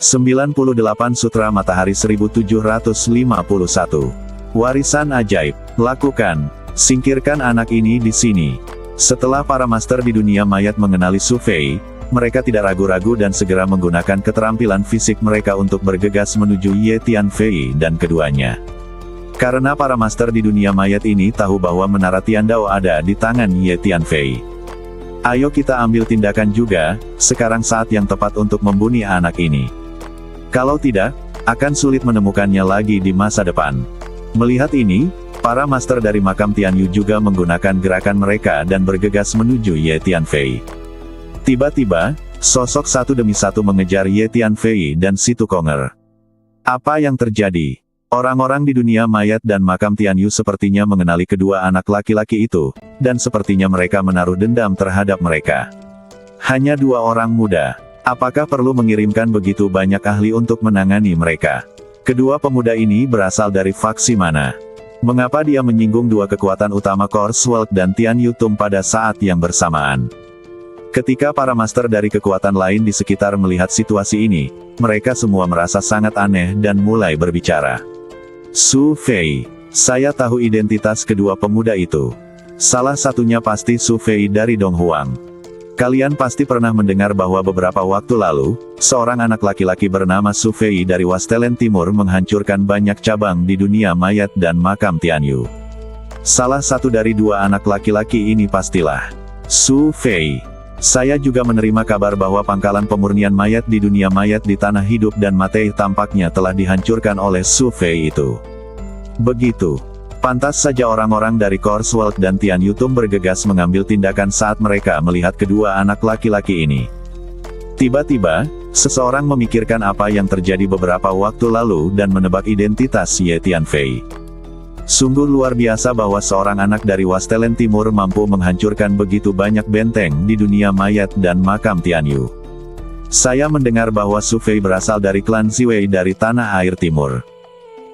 98 Sutra Matahari 1751. Warisan ajaib. Lakukan. Singkirkan anak ini di sini. Setelah para master di dunia mayat mengenali Su Fei, mereka tidak ragu-ragu dan segera menggunakan keterampilan fisik mereka untuk bergegas menuju Ye Tianfei dan keduanya. Karena para master di dunia mayat ini tahu bahwa menara Tiandao ada di tangan Ye Tianfei. Ayo kita ambil tindakan juga, sekarang saat yang tepat untuk membunuh anak ini. Kalau tidak, akan sulit menemukannya lagi di masa depan. Melihat ini, para master dari makam Tianyu juga menggunakan gerakan mereka dan bergegas menuju Ye Tianfei. Tiba-tiba, sosok satu demi satu mengejar Ye Tianfei dan Si Tukonger. Apa yang terjadi? Orang-orang di dunia mayat dan makam Tianyu sepertinya mengenali kedua anak laki-laki itu, dan sepertinya mereka menaruh dendam terhadap mereka. Hanya dua orang muda. Apakah perlu mengirimkan begitu banyak ahli untuk menangani mereka? Kedua pemuda ini berasal dari faksi mana? Mengapa dia menyinggung dua kekuatan utama Corswald dan Tianyu Tum pada saat yang bersamaan? Ketika para master dari kekuatan lain di sekitar melihat situasi ini, mereka semua merasa sangat aneh dan mulai berbicara. Su Fei, saya tahu identitas kedua pemuda itu. Salah satunya pasti Su Fei dari Donghuang. Kalian pasti pernah mendengar bahwa beberapa waktu lalu, seorang anak laki-laki bernama Su Fei dari Wastelen Timur menghancurkan banyak cabang di dunia mayat dan makam Tianyu. Salah satu dari dua anak laki-laki ini pastilah Su Fei. Saya juga menerima kabar bahwa pangkalan pemurnian mayat di dunia mayat di tanah hidup dan mati tampaknya telah dihancurkan oleh Su Fei itu. Begitu. Pantas saja orang-orang dari Corswald dan Tianyu Tum bergegas mengambil tindakan saat mereka melihat kedua anak laki-laki ini. Tiba-tiba, seseorang memikirkan apa yang terjadi beberapa waktu lalu dan menebak identitas Ye Tianfei. Sungguh luar biasa bahwa seorang anak dari Wastelen Timur mampu menghancurkan begitu banyak benteng di dunia mayat dan makam Tianyu. Saya mendengar bahwa Su Fei berasal dari klan Ziwei dari tanah air timur.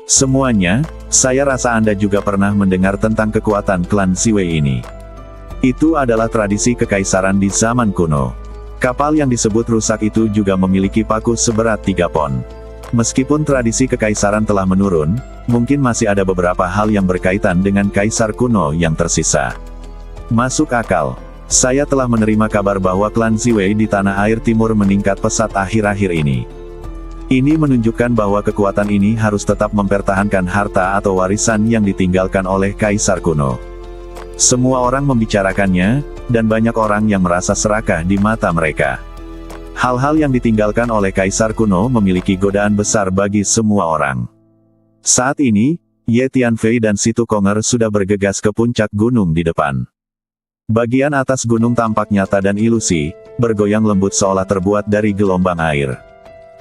Semuanya, saya rasa Anda juga pernah mendengar tentang kekuatan klan Ziwei ini. Itu adalah tradisi kekaisaran di zaman kuno. Kapal yang disebut rusak itu juga memiliki paku seberat 3 pon. Meskipun tradisi kekaisaran telah menurun, mungkin masih ada beberapa hal yang berkaitan dengan kaisar kuno yang tersisa. Masuk akal. Saya telah menerima kabar bahwa klan Ziwei di tanah air timur meningkat pesat akhir-akhir ini. Ini menunjukkan bahwa kekuatan ini harus tetap mempertahankan harta atau warisan yang ditinggalkan oleh kaisar kuno. Semua orang membicarakannya, dan banyak orang yang merasa serakah di mata mereka. Hal-hal yang ditinggalkan oleh kaisar kuno memiliki godaan besar bagi semua orang. Saat ini, Ye Tianfei dan Si Tukonger sudah bergegas ke puncak gunung di depan. Bagian atas gunung tampak nyata dan ilusi, bergoyang lembut seolah terbuat dari gelombang air.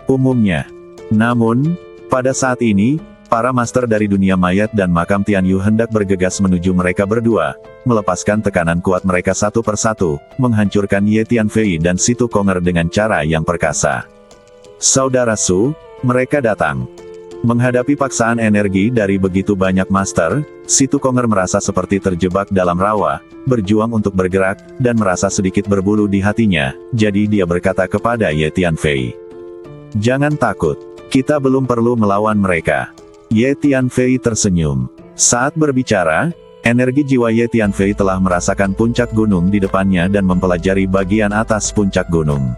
Umumnya. Namun, pada saat ini, para master dari dunia mayat dan makam Tianyu hendak bergegas menuju mereka berdua, melepaskan tekanan kuat mereka satu persatu, menghancurkan Ye Tianfei dan Si Tukonger dengan cara yang perkasa. Saudara Su, mereka datang. Menghadapi paksaan energi dari begitu banyak master, Si Tukonger merasa seperti terjebak dalam rawa, berjuang untuk bergerak, dan merasa sedikit berbulu di hatinya, jadi dia berkata kepada Ye Tianfei. Jangan takut, kita belum perlu melawan mereka. Ye Tianfei tersenyum. Saat berbicara, energi jiwa Ye Tianfei telah merasakan puncak gunung di depannya dan mempelajari bagian atas puncak gunung.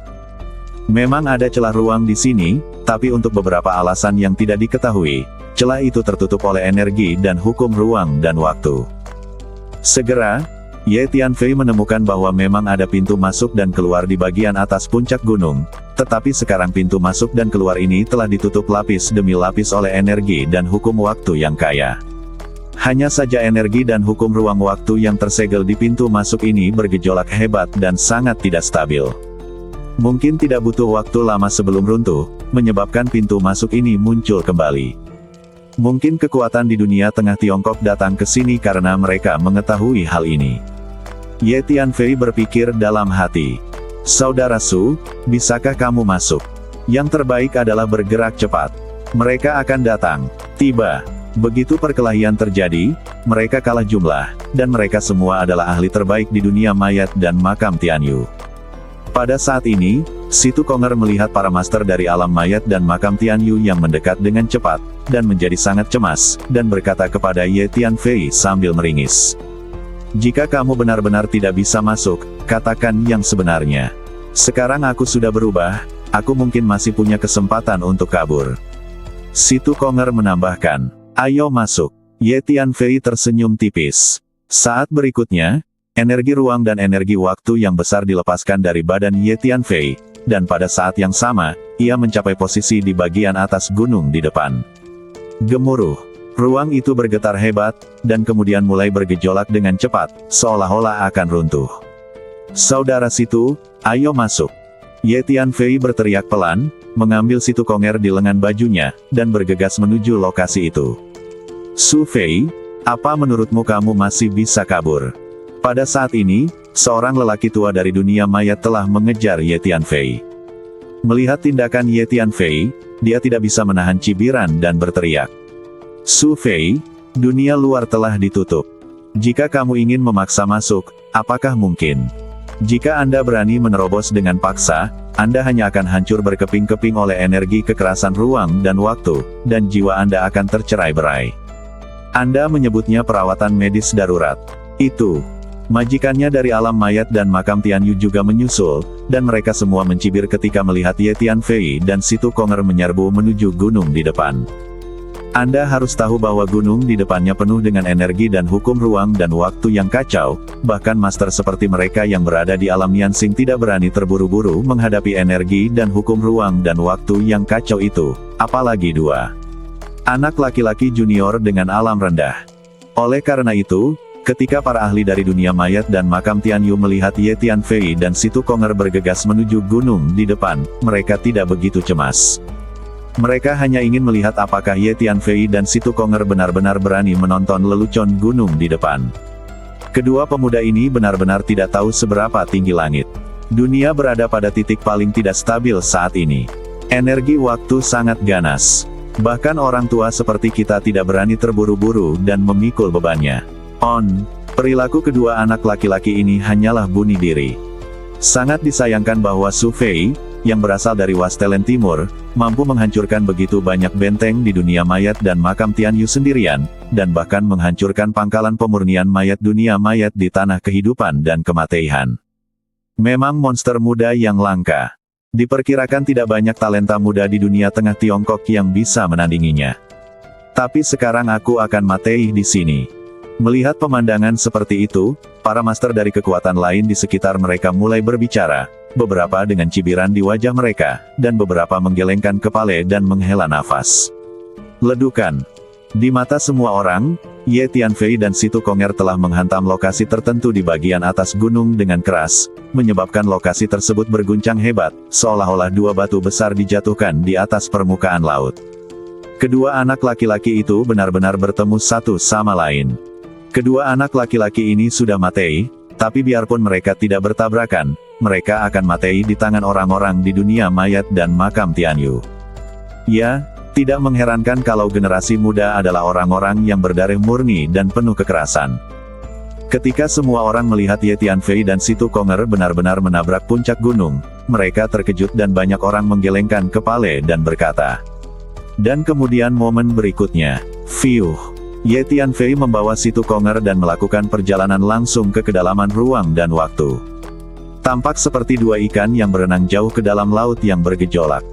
Memang ada celah ruang di sini, tapi untuk beberapa alasan yang tidak diketahui, celah itu tertutup oleh energi dan hukum ruang dan waktu. Segera, Ye Tianfei menemukan bahwa memang ada pintu masuk dan keluar di bagian atas puncak gunung, tetapi sekarang pintu masuk dan keluar ini telah ditutup lapis demi lapis oleh energi dan hukum waktu yang kaya. Hanya saja energi dan hukum ruang waktu yang tersegel di pintu masuk ini bergejolak hebat dan sangat tidak stabil. Mungkin tidak butuh waktu lama sebelum runtuh, menyebabkan pintu masuk ini muncul kembali. Mungkin kekuatan di dunia tengah Tiongkok datang ke sini karena mereka mengetahui hal ini. Ye Tianfei berpikir dalam hati. Saudara Su, bisakah kamu masuk? Yang terbaik adalah bergerak cepat. Mereka akan datang. Tiba. Begitu perkelahian terjadi, mereka kalah jumlah, dan mereka semua adalah ahli terbaik di dunia mayat dan makam Tianyu. Pada saat ini, Situ Konger melihat para master dari alam mayat dan makam Tian Yu yang mendekat dengan cepat, dan menjadi sangat cemas, dan berkata kepada Ye Tianfei sambil meringis. Jika kamu benar-benar tidak bisa masuk, katakan yang sebenarnya. Sekarang aku sudah berubah, aku mungkin masih punya kesempatan untuk kabur. Situ Konger menambahkan, ayo masuk. Ye Tianfei tersenyum tipis. Saat berikutnya, energi ruang dan energi waktu yang besar dilepaskan dari badan Ye Tianfei, dan pada saat yang sama, ia mencapai posisi di bagian atas gunung di depan. Gemuruh. Ruang itu bergetar hebat, dan kemudian mulai bergejolak dengan cepat, seolah-olah akan runtuh. Saudara Situ, ayo masuk. Ye Tianfei berteriak pelan, mengambil Situ Konger di lengan bajunya, dan bergegas menuju lokasi itu. Su Fei, apa menurutmu kamu masih bisa kabur? Pada saat ini, seorang lelaki tua dari dunia mayat telah mengejar Ye Tianfei. Melihat tindakan Ye Tianfei, dia tidak bisa menahan cibiran dan berteriak. Su Fei, dunia luar telah ditutup. Jika kamu ingin memaksa masuk, apakah mungkin? Jika Anda berani menerobos dengan paksa, Anda hanya akan hancur berkeping-keping oleh energi kekerasan ruang dan waktu, dan jiwa Anda akan tercerai-berai. Anda menyebutnya perawatan medis darurat. Itu. Majikannya dari alam mayat dan makam Tian Yu juga menyusul, dan mereka semua mencibir ketika melihat Ye Tianfei dan Situ Konger menyerbu menuju gunung di depan. Anda harus tahu bahwa gunung di depannya penuh dengan energi dan hukum ruang dan waktu yang kacau, bahkan master seperti mereka yang berada di alam Yansing tidak berani terburu-buru menghadapi energi dan hukum ruang dan waktu yang kacau itu, apalagi dua anak laki-laki junior dengan alam rendah. Oleh karena itu, ketika para ahli dari dunia mayat dan makam Tian Yu melihat Ye Tianfei dan Situ Konger bergegas menuju gunung di depan, mereka tidak begitu cemas. Mereka hanya ingin melihat apakah Ye Tianfei dan Situ Konger benar-benar berani menonton lelucon gunung di depan. Kedua pemuda ini benar-benar tidak tahu seberapa tinggi langit. Dunia berada pada titik paling tidak stabil saat ini. Energi waktu sangat ganas. Bahkan orang tua seperti kita tidak berani terburu-buru dan memikul bebannya. Perilaku kedua anak laki-laki ini hanyalah bunuh diri. Sangat disayangkan bahwa Su Fei, yang berasal dari Wastelen Timur, mampu menghancurkan begitu banyak benteng di dunia mayat dan makam Tian Yu sendirian, dan bahkan menghancurkan pangkalan pemurnian mayat dunia mayat di tanah kehidupan dan kematian. Memang monster muda yang langka. Diperkirakan tidak banyak talenta muda di dunia tengah Tiongkok yang bisa menandinginya. Tapi sekarang aku akan mati di sini. Melihat pemandangan seperti itu, para master dari kekuatan lain di sekitar mereka mulai berbicara, beberapa dengan cibiran di wajah mereka, dan beberapa menggelengkan kepala dan menghela nafas. Ledukan. Di mata semua orang, Ye Tianfei dan Situ Konger telah menghantam lokasi tertentu di bagian atas gunung dengan keras, menyebabkan lokasi tersebut berguncang hebat, seolah-olah dua batu besar dijatuhkan di atas permukaan laut. Kedua anak laki-laki itu benar-benar bertemu satu sama lain. Kedua anak laki-laki ini sudah mati, tapi biarpun mereka tidak bertabrakan, mereka akan mati di tangan orang-orang di dunia mayat dan makam Tian Yu. Ya, tidak mengherankan kalau generasi muda adalah orang-orang yang berdarah murni dan penuh kekerasan. Ketika semua orang melihat Ye Tianfei dan Situ Konger benar-benar menabrak puncak gunung, mereka terkejut dan banyak orang menggelengkan kepala dan berkata. Dan kemudian momen berikutnya, Ye Tianfei membawa Situ Konger dan melakukan perjalanan langsung ke kedalaman ruang dan waktu. Tampak seperti dua ikan yang berenang jauh ke dalam laut yang bergejolak.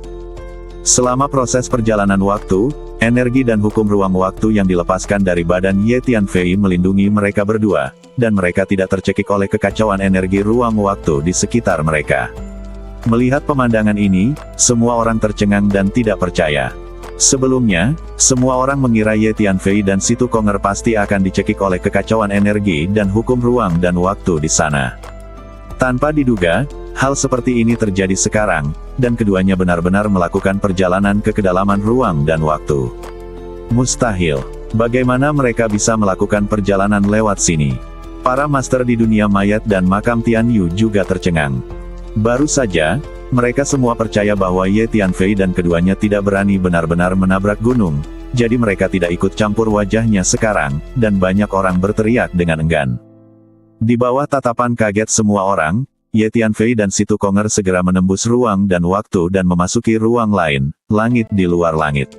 Selama proses perjalanan waktu, energi dan hukum ruang waktu yang dilepaskan dari badan Ye Tianfei melindungi mereka berdua, dan mereka tidak tercekik oleh kekacauan energi ruang waktu di sekitar mereka. Melihat pemandangan ini, semua orang tercengang dan tidak percaya. Sebelumnya, semua orang mengira Ye Tianfei dan Situ Konger pasti akan dicekik oleh kekacauan energi dan hukum ruang dan waktu di sana. Tanpa diduga, hal seperti ini terjadi sekarang, dan keduanya benar-benar melakukan perjalanan ke kedalaman ruang dan waktu. Mustahil. Bagaimana mereka bisa melakukan perjalanan lewat sini? Para master di dunia mayat dan makam Tian Yu juga tercengang. Baru saja, mereka semua percaya bahwa Ye Tianfei dan keduanya tidak berani benar-benar menabrak gunung, jadi mereka tidak ikut campur wajahnya sekarang, dan banyak orang berteriak dengan enggan. Di bawah tatapan kaget semua orang, Ye Tianfei dan Situ Konger segera menembus ruang dan waktu dan memasuki ruang lain, langit di luar langit.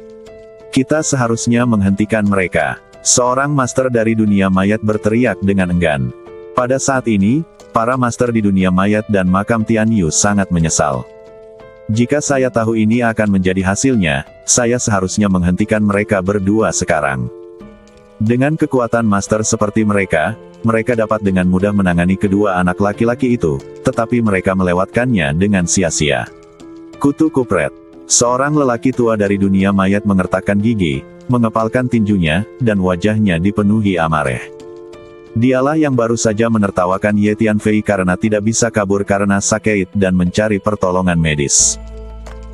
Kita seharusnya menghentikan mereka. Seorang master dari dunia mayat berteriak dengan enggan. Pada saat ini, para master di dunia mayat dan makam Tian Yu sangat menyesal. Jika saya tahu ini akan menjadi hasilnya, saya seharusnya menghentikan mereka berdua sekarang. Dengan kekuatan master seperti mereka dapat dengan mudah menangani kedua anak laki-laki itu, tetapi mereka melewatkannya dengan sia-sia. Kutu Kupret. Seorang lelaki tua dari dunia mayat mengertakkan gigi, mengepalkan tinjunya, dan wajahnya dipenuhi amarah. Dialah yang baru saja menertawakan Ye Tianfei karena tidak bisa kabur karena sakit dan mencari pertolongan medis.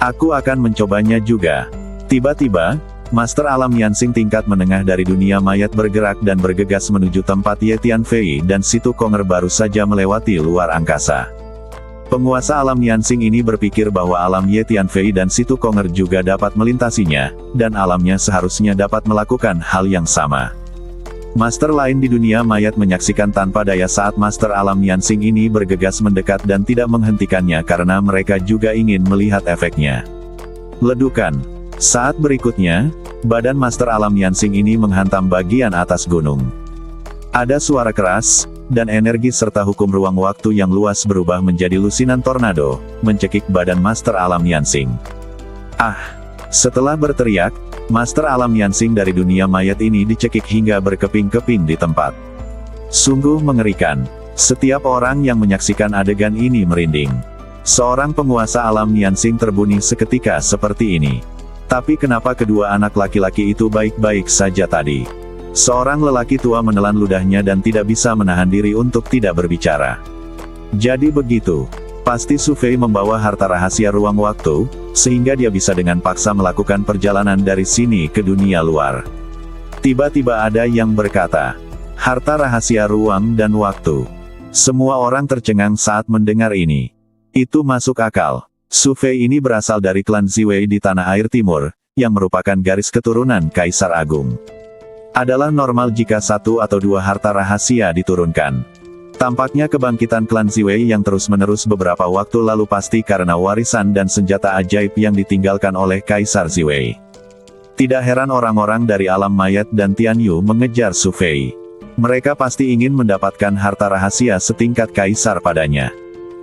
Aku akan mencobanya juga. Tiba-tiba, Master Alam Yansing tingkat menengah dari dunia mayat bergerak dan bergegas menuju tempat Ye Tianfei dan Situ Konger baru saja melewati luar angkasa. Penguasa alam Yansing ini berpikir bahwa alam Ye Tianfei dan Situ Konger juga dapat melintasinya, dan alamnya seharusnya dapat melakukan hal yang sama. Master lain di dunia mayat menyaksikan tanpa daya saat Master alam Yansing ini bergegas mendekat dan tidak menghentikannya karena mereka juga ingin melihat efeknya. Ledukan. Saat berikutnya, badan Master alam Yansing ini menghantam bagian atas gunung. Ada suara keras, dan energi serta hukum ruang waktu yang luas berubah menjadi lusinan tornado, mencekik badan Master Alam Yansing. Ah! Setelah berteriak, Master Alam Yansing dari dunia mayat ini dicekik hingga berkeping-keping di tempat. Sungguh mengerikan. Setiap orang yang menyaksikan adegan ini merinding. Seorang penguasa alam Yansing terbunuh seketika seperti ini. Tapi kenapa kedua anak laki-laki itu baik-baik saja tadi? Seorang lelaki tua menelan ludahnya dan tidak bisa menahan diri untuk tidak berbicara. Jadi begitu. Pasti Su Fei membawa harta rahasia ruang waktu, sehingga dia bisa dengan paksa melakukan perjalanan dari sini ke dunia luar. Tiba-tiba ada yang berkata, harta rahasia ruang dan waktu. Semua orang tercengang saat mendengar ini. Itu masuk akal. Su Fei ini berasal dari klan Ziwei di Tanah Air Timur, yang merupakan garis keturunan Kaisar Agung. Adalah normal jika satu atau dua harta rahasia diturunkan. Tampaknya kebangkitan klan Ziwei yang terus-menerus beberapa waktu lalu pasti karena warisan dan senjata ajaib yang ditinggalkan oleh Kaisar Ziwei. Tidak heran orang-orang dari alam mayat dan Tian Yu mengejar Su Fei. Mereka pasti ingin mendapatkan harta rahasia setingkat Kaisar padanya.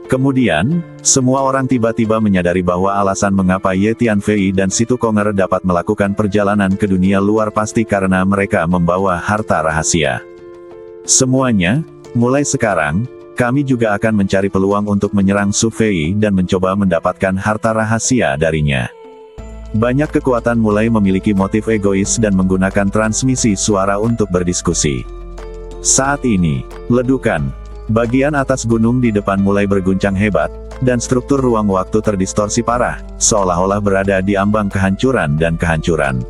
Kemudian, semua orang tiba-tiba menyadari bahwa alasan mengapa Ye Tianfei dan Situ Konger dapat melakukan perjalanan ke dunia luar pasti karena mereka membawa harta rahasia. Semuanya, mulai sekarang, kami juga akan mencari peluang untuk menyerang Su Fei dan mencoba mendapatkan harta rahasia darinya. Banyak kekuatan mulai memiliki motif egois dan menggunakan transmisi suara untuk berdiskusi. Saat ini, ledukan. Bagian atas gunung di depan mulai berguncang hebat, dan struktur ruang waktu terdistorsi parah, seolah-olah berada di ambang kehancuran dan kehancuran.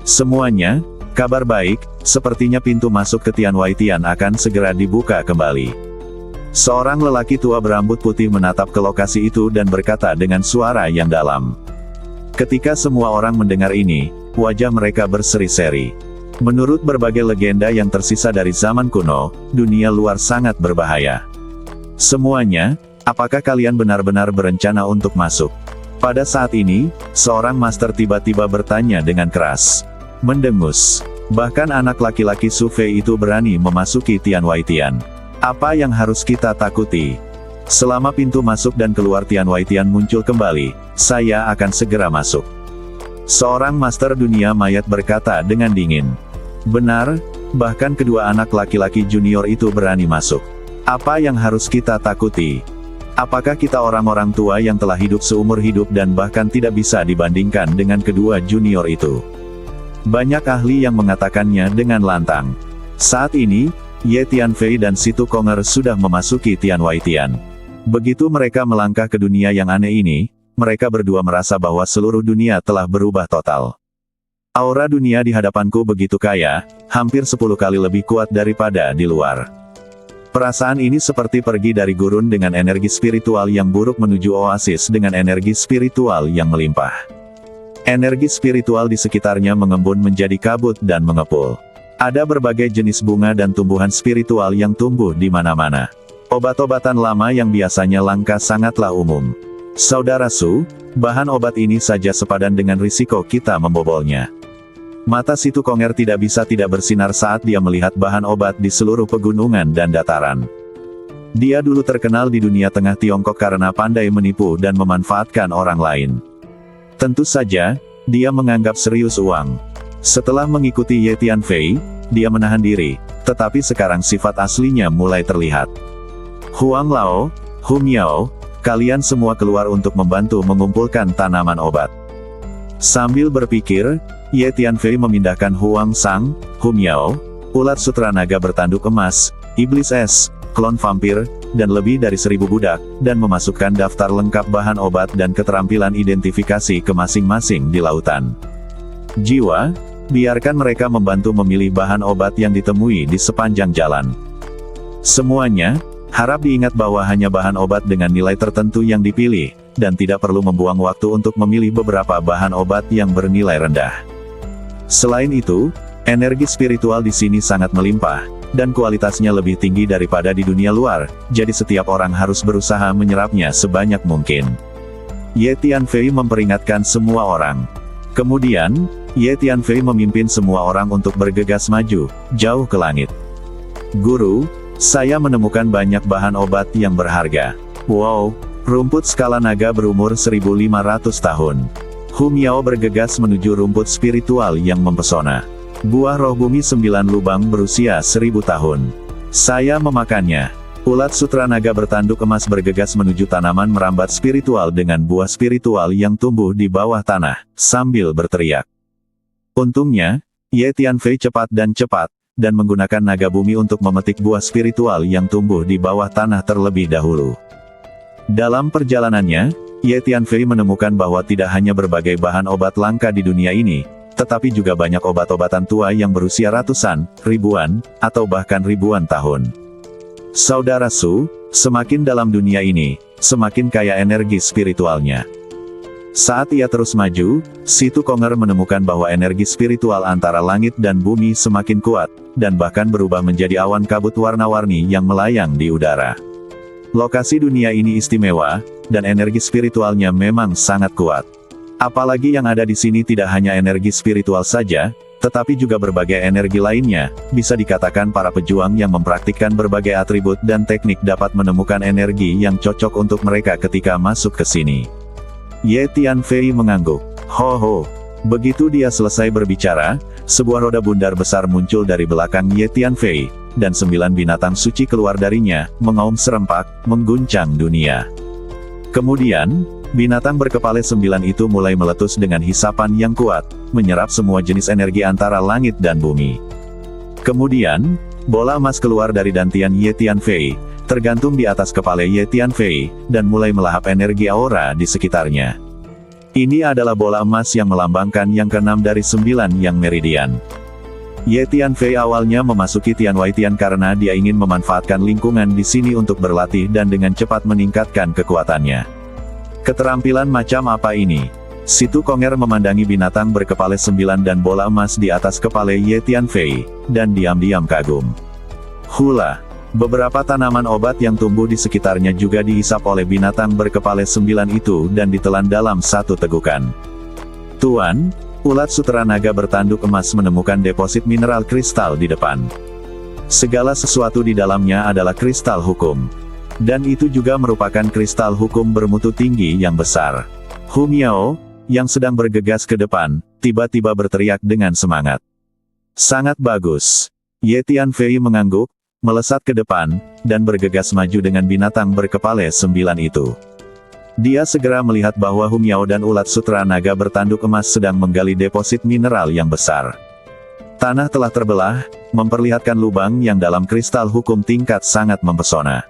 Semuanya, kabar baik, sepertinya pintu masuk ke Tianwaitian akan segera dibuka kembali. Seorang lelaki tua berambut putih menatap ke lokasi itu dan berkata dengan suara yang dalam. Ketika semua orang mendengar ini, wajah mereka berseri-seri. Menurut berbagai legenda yang tersisa dari zaman kuno, dunia luar sangat berbahaya. Semuanya, apakah kalian benar-benar berencana untuk masuk? Pada saat ini, seorang master tiba-tiba bertanya dengan keras. Mendengus. Bahkan anak laki-laki Su Fei itu berani memasuki Tianwaitian. Apa yang harus kita takuti? Selama pintu masuk dan keluar Tianwaitian muncul kembali, saya akan segera masuk. Seorang master dunia mayat berkata dengan dingin. Benar, bahkan kedua anak laki-laki junior itu berani masuk. Apa yang harus kita takuti? Apakah kita orang-orang tua yang telah hidup seumur hidup dan bahkan tidak bisa dibandingkan dengan kedua junior itu? Banyak ahli yang mengatakannya dengan lantang. Saat ini, Ye Tianfei dan Situ Konger sudah memasuki Tianwaitian. Begitu mereka melangkah ke dunia yang aneh ini, mereka berdua merasa bahwa seluruh dunia telah berubah total. Aura dunia di hadapanku begitu kaya, hampir 10 kali lebih kuat daripada di luar. Perasaan ini seperti pergi dari gurun dengan energi spiritual yang buruk menuju oasis dengan energi spiritual yang melimpah. Energi spiritual di sekitarnya mengembun menjadi kabut dan mengepul. Ada berbagai jenis bunga dan tumbuhan spiritual yang tumbuh di mana-mana. Obat-obatan lama yang biasanya langka sangatlah umum. Saudara Su, bahan obat ini saja sepadan dengan risiko kita membobolnya. Mata Situ Konger tidak bisa tidak bersinar saat dia melihat bahan obat di seluruh pegunungan dan dataran. Dia dulu terkenal di dunia tengah Tiongkok karena pandai menipu dan memanfaatkan orang lain. Tentu saja, dia menganggap serius uang. Setelah mengikuti Ye Tianfei, dia menahan diri, tetapi sekarang sifat aslinya mulai terlihat. Huang Lao, Hu Miao, kalian semua keluar untuk membantu mengumpulkan tanaman obat. Sambil berpikir, Ye Tianfei memindahkan Huang Sang, Hu Miao, ulat sutra naga bertanduk emas, iblis es, klon vampir, dan lebih dari 1000 budak, dan memasukkan daftar lengkap bahan obat dan keterampilan identifikasi ke masing-masing di lautan. Jiwa, biarkan mereka membantu memilih bahan obat yang ditemui di sepanjang jalan. Semuanya, harap diingat bahwa hanya bahan obat dengan nilai tertentu yang dipilih, dan tidak perlu membuang waktu untuk memilih beberapa bahan obat yang bernilai rendah. Selain itu, energi spiritual di sini sangat melimpah, dan kualitasnya lebih tinggi daripada di dunia luar, jadi setiap orang harus berusaha menyerapnya sebanyak mungkin. Ye Tianfei memperingatkan semua orang. Kemudian, Ye Tianfei memimpin semua orang untuk bergegas maju, jauh ke langit. Guru, saya menemukan banyak bahan obat yang berharga. Wow, rumput skala naga berumur 1500 tahun. Hu Miao bergegas menuju rumput spiritual yang mempesona. Buah roh bumi 9 lubang berusia 1000 tahun. Saya memakannya. Ulat sutra naga bertanduk emas bergegas menuju tanaman merambat spiritual dengan buah spiritual yang tumbuh di bawah tanah, sambil berteriak. Untungnya, Ye Tianfei cepat, dan menggunakan naga bumi untuk memetik buah spiritual yang tumbuh di bawah tanah terlebih dahulu. Dalam perjalanannya, Ye Tianfei menemukan bahwa tidak hanya berbagai bahan obat langka di dunia ini, tetapi juga banyak obat-obatan tua yang berusia ratusan, ribuan, atau bahkan ribuan tahun. Saudara Su, semakin dalam dunia ini, semakin kaya energi spiritualnya. Saat ia terus maju, Situ Konger menemukan bahwa energi spiritual antara langit dan bumi semakin kuat, dan bahkan berubah menjadi awan kabut warna-warni yang melayang di udara. Lokasi dunia ini istimewa, dan energi spiritualnya memang sangat kuat. Apalagi yang ada di sini tidak hanya energi spiritual saja, tetapi juga berbagai energi lainnya. Bisa dikatakan para pejuang yang mempraktikkan berbagai atribut dan teknik dapat menemukan energi yang cocok untuk mereka ketika masuk ke sini. Ye Tianfei mengangguk. Ho ho. Begitu dia selesai berbicara, sebuah roda bundar besar muncul dari belakang Ye Tianfei, dan 9 binatang suci keluar darinya, mengaum serempak, mengguncang dunia. Kemudian, binatang berkepala 9 itu mulai meletus dengan hisapan yang kuat, menyerap semua jenis energi antara langit dan bumi. Kemudian, bola emas keluar dari dantian Ye Tianfei, tergantung di atas kepala Ye Tianfei, dan mulai melahap energi aura di sekitarnya. Ini adalah bola emas yang melambangkan yang ke-6 dari 9 yang meridian. Ye Tianfei awalnya memasuki Tianwei Tian karena dia ingin memanfaatkan lingkungan di sini untuk berlatih dan dengan cepat meningkatkan kekuatannya. Keterampilan macam apa ini? Situ Konger memandangi binatang berkepala 9 dan bola emas di atas kepala Ye Tianfei, dan diam-diam kagum. Hula. Beberapa tanaman obat yang tumbuh di sekitarnya juga dihisap oleh binatang berkepala 9 itu dan ditelan dalam satu tegukan. Tuan, ulat sutra naga bertanduk emas menemukan deposit mineral kristal di depan. Segala sesuatu di dalamnya adalah kristal hukum. Dan itu juga merupakan kristal hukum bermutu tinggi yang besar. Hu Miao, yang sedang bergegas ke depan, tiba-tiba berteriak dengan semangat. Sangat bagus. Ye Tianfei mengangguk, melesat ke depan, dan bergegas maju dengan binatang berkepala 9 itu. Dia segera melihat bahwa Hu Miao dan ulat sutra naga bertanduk emas sedang menggali deposit mineral yang besar. Tanah telah terbelah, memperlihatkan lubang yang dalam kristal hukum tingkat sangat mempesona.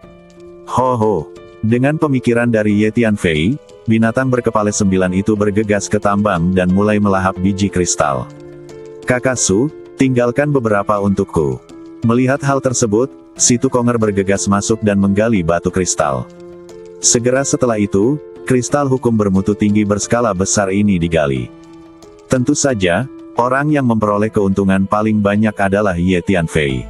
Ho ho. Dengan pemikiran dari Ye Tianfei, binatang berkepala 9 itu bergegas ke tambang dan mulai melahap biji kristal. Kakak Su, tinggalkan beberapa untukku. Melihat hal tersebut, Situ Konger bergegas masuk dan menggali batu kristal. Segera setelah itu, kristal hukum bermutu tinggi berskala besar ini digali. Tentu saja, orang yang memperoleh keuntungan paling banyak adalah Ye Tianfei.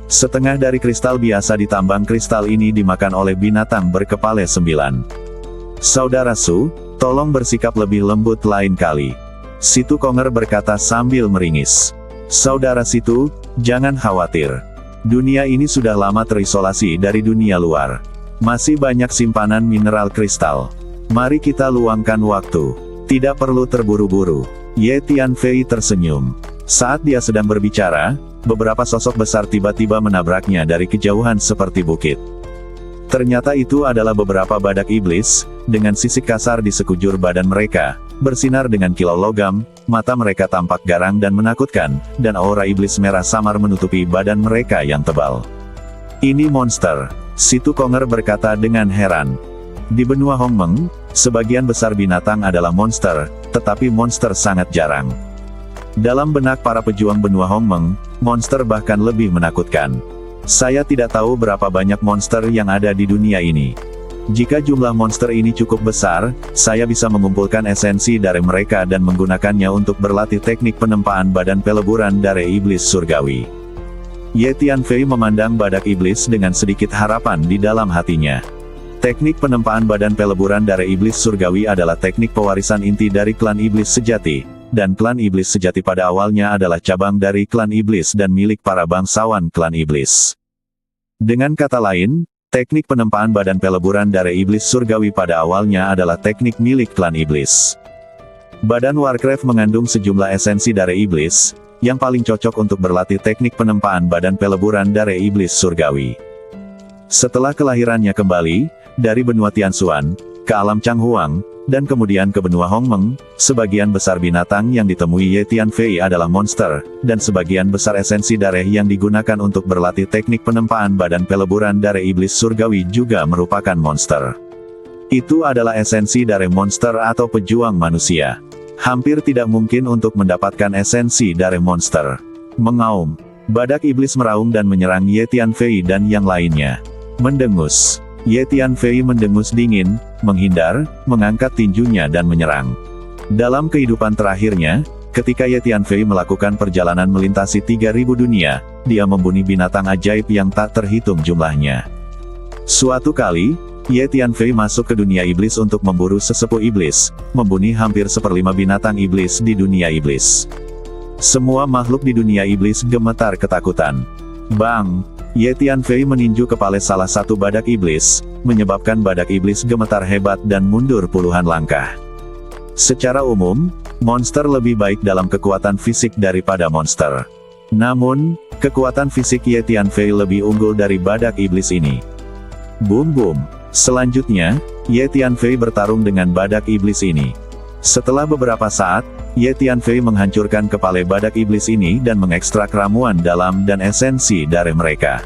Setengah dari kristal biasa ditambang, kristal ini dimakan oleh binatang berkepala 9. Saudara Su, tolong bersikap lebih lembut lain kali. Situ Konger berkata sambil meringis. Saudara Situ, jangan khawatir. Dunia ini sudah lama terisolasi dari dunia luar. Masih banyak simpanan mineral kristal. Mari kita luangkan waktu. Tidak perlu terburu-buru. Ye Tianfei tersenyum. Saat dia sedang berbicara, beberapa sosok besar tiba-tiba menabraknya dari kejauhan seperti bukit. Ternyata itu adalah beberapa badak iblis, dengan sisik kasar di sekujur badan mereka, bersinar dengan kilau logam, mata mereka tampak garang dan menakutkan, dan aura iblis merah samar menutupi badan mereka yang tebal. Ini monster, Situ Konger berkata dengan heran. Di benua Hongmeng, sebagian besar binatang adalah monster, tetapi monster sangat jarang. Dalam benak para pejuang benua Hongmeng, monster bahkan lebih menakutkan. Saya tidak tahu berapa banyak monster yang ada di dunia ini. Jika jumlah monster ini cukup besar, saya bisa mengumpulkan esensi dari mereka dan menggunakannya untuk berlatih teknik penempaan badan peleburan dari iblis surgawi. Ye Tianfei memandang badak iblis dengan sedikit harapan di dalam hatinya. Teknik penempaan badan peleburan dari iblis surgawi adalah teknik pewarisan inti dari klan iblis sejati, dan klan iblis sejati pada awalnya adalah cabang dari klan iblis dan milik para bangsawan klan iblis. Dengan kata lain, teknik penempaan badan peleburan dari iblis surgawi pada awalnya adalah teknik milik klan iblis. Badan Warcraft mengandung sejumlah esensi dari iblis, yang paling cocok untuk berlatih teknik penempaan badan peleburan dari iblis surgawi. Setelah kelahirannya kembali, dari benua Tianxuan, ke alam Changhuang, dan kemudian ke benua Hongmeng, sebagian besar binatang yang ditemui Ye Tianfei adalah monster, dan sebagian besar esensi darah yang digunakan untuk berlatih teknik penempaan badan peleburan dari iblis surgawi juga merupakan monster. Itu adalah esensi dari monster atau pejuang manusia. Hampir tidak mungkin untuk mendapatkan esensi dari monster. Mengaum. Badak iblis meraung dan menyerang Ye Tianfei dan yang lainnya. Mendengus. Ye Tianfei mendengus dingin, menghindar, mengangkat tinjunya dan menyerang. Dalam kehidupan terakhirnya, ketika Ye Tianfei melakukan perjalanan melintasi 3000 dunia, dia membunuh binatang ajaib yang tak terhitung jumlahnya. Suatu kali, Ye Tianfei masuk ke dunia iblis untuk memburu sesepuh iblis, membunuh hampir 1/5 binatang iblis di dunia iblis. Semua makhluk di dunia iblis gemetar ketakutan. Bang! Ye Tianfei meninju kepala salah satu badak iblis, menyebabkan badak iblis gemetar hebat dan mundur puluhan langkah. Secara umum, monster lebih baik dalam kekuatan fisik daripada monster. Namun, kekuatan fisik Ye Tianfei lebih unggul dari badak iblis ini. Boom boom. Selanjutnya, Ye Tianfei bertarung dengan badak iblis ini. Setelah beberapa saat, Ye Tianfei menghancurkan kepala badak iblis ini dan mengekstrak ramuan dalam dan esensi dari mereka.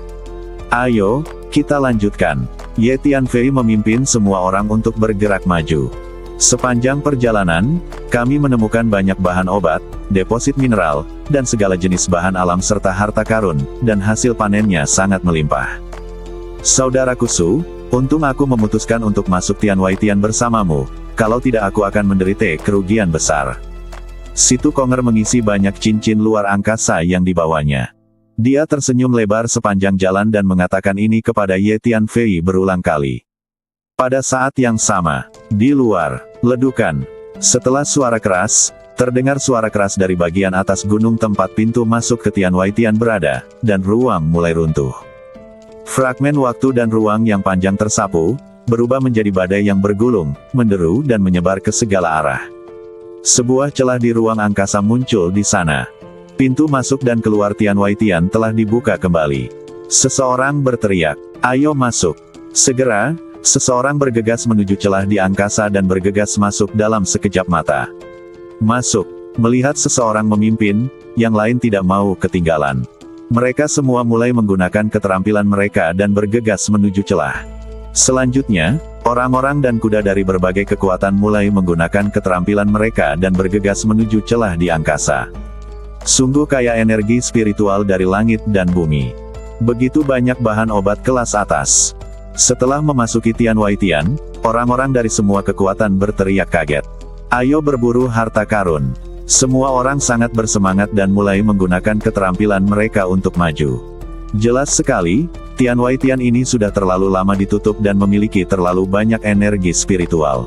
Ayo, kita lanjutkan. Ye Tianfei memimpin semua orang untuk bergerak maju. Sepanjang perjalanan, kami menemukan banyak bahan obat, deposit mineral, dan segala jenis bahan alam serta harta karun, dan hasil panennya sangat melimpah. Saudaraku Su, untung aku memutuskan untuk masuk Tianwaitian bersamamu, kalau tidak aku akan menderita kerugian besar. Situ Konger mengisi banyak cincin luar angkasa yang dibawanya. Dia tersenyum lebar sepanjang jalan dan mengatakan ini kepada Ye Tianfei berulang kali. Pada saat yang sama, di luar, ledukan. Setelah suara keras, terdengar suara keras dari bagian atas gunung tempat pintu masuk ke Tianwaitian berada, dan ruang mulai runtuh. Fragmen waktu dan ruang yang panjang tersapu, berubah menjadi badai yang bergulung, menderu dan menyebar ke segala arah. Sebuah celah di ruang angkasa muncul di sana. Pintu masuk dan keluar Tianwaitian telah dibuka kembali. Seseorang berteriak, "Ayo masuk!" Segera, seseorang bergegas menuju celah di angkasa dan bergegas masuk dalam sekejap mata. Masuk. Melihat seseorang memimpin, yang lain tidak mau ketinggalan. Mereka semua mulai menggunakan keterampilan mereka dan bergegas menuju celah. Selanjutnya, orang-orang dan kuda dari berbagai kekuatan mulai menggunakan keterampilan mereka dan bergegas menuju celah di angkasa. Sungguh kaya energi spiritual dari langit dan bumi. Begitu banyak bahan obat kelas atas. Setelah memasuki Tianwaitian, orang-orang dari semua kekuatan berteriak kaget. Ayo berburu harta karun. Semua orang sangat bersemangat dan mulai menggunakan keterampilan mereka untuk maju. Jelas sekali, Tian Wei Tian ini sudah terlalu lama ditutup dan memiliki terlalu banyak energi spiritual.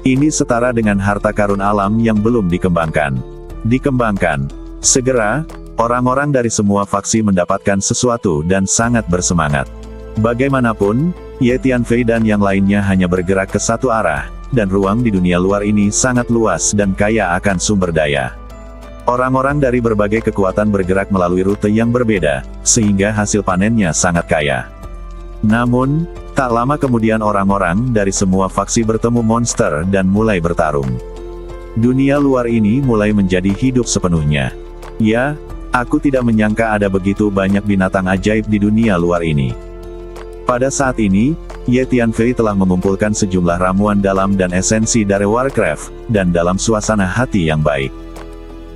Ini setara dengan harta karun alam yang belum dikembangkan. Dikembangkan. Segera, orang-orang dari semua faksi mendapatkan sesuatu dan sangat bersemangat. Bagaimanapun, Ye Tianfei dan yang lainnya hanya bergerak ke satu arah, dan ruang di dunia luar ini sangat luas dan kaya akan sumber daya. Orang-orang dari berbagai kekuatan bergerak melalui rute yang berbeda, sehingga hasil panennya sangat kaya. Namun, tak lama kemudian orang-orang dari semua faksi bertemu monster dan mulai bertarung. Dunia luar ini mulai menjadi hidup sepenuhnya. Ya, aku tidak menyangka ada begitu banyak binatang ajaib di dunia luar ini. Pada saat ini, Ye Tianfei telah mengumpulkan sejumlah ramuan dalam dan esensi dari Warcraft, dan dalam suasana hati yang baik.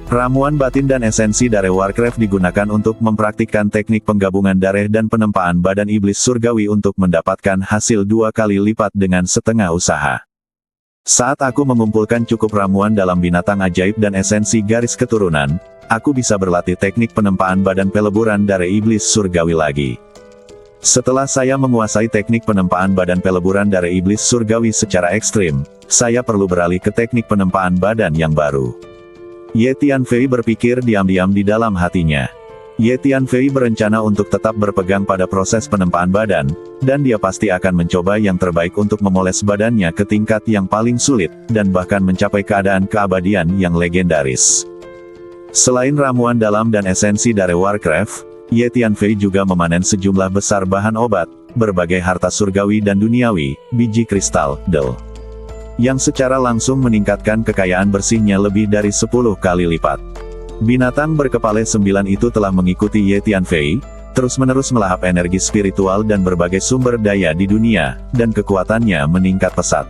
Ramuan batin dan esensi dari Warcraft digunakan untuk mempraktikkan teknik penggabungan darah dan penempaan badan iblis surgawi untuk mendapatkan hasil 2 kali lipat dengan setengah usaha. Saat aku mengumpulkan cukup ramuan dalam binatang ajaib dan esensi garis keturunan, aku bisa berlatih teknik penempaan badan peleburan darah iblis surgawi lagi. Setelah saya menguasai teknik penempaan badan peleburan darah iblis surgawi secara ekstrim, saya perlu beralih ke teknik penempaan badan yang baru. Ye Tianfei berpikir diam-diam di dalam hatinya. Ye Tianfei berencana untuk tetap berpegang pada proses penempaan badan, dan dia pasti akan mencoba yang terbaik untuk memoles badannya ke tingkat yang paling sulit, dan bahkan mencapai keadaan keabadian yang legendaris. Selain ramuan dalam dan esensi dari Warcraft, Ye Tianfei juga memanen sejumlah besar bahan obat, berbagai harta surgawi dan duniawi, biji kristal, del, yang secara langsung meningkatkan kekayaan bersihnya lebih dari 10 kali lipat. Binatang berkepala 9 itu telah mengikuti Ye Tianfei, terus-menerus melahap energi spiritual dan berbagai sumber daya di dunia, dan kekuatannya meningkat pesat.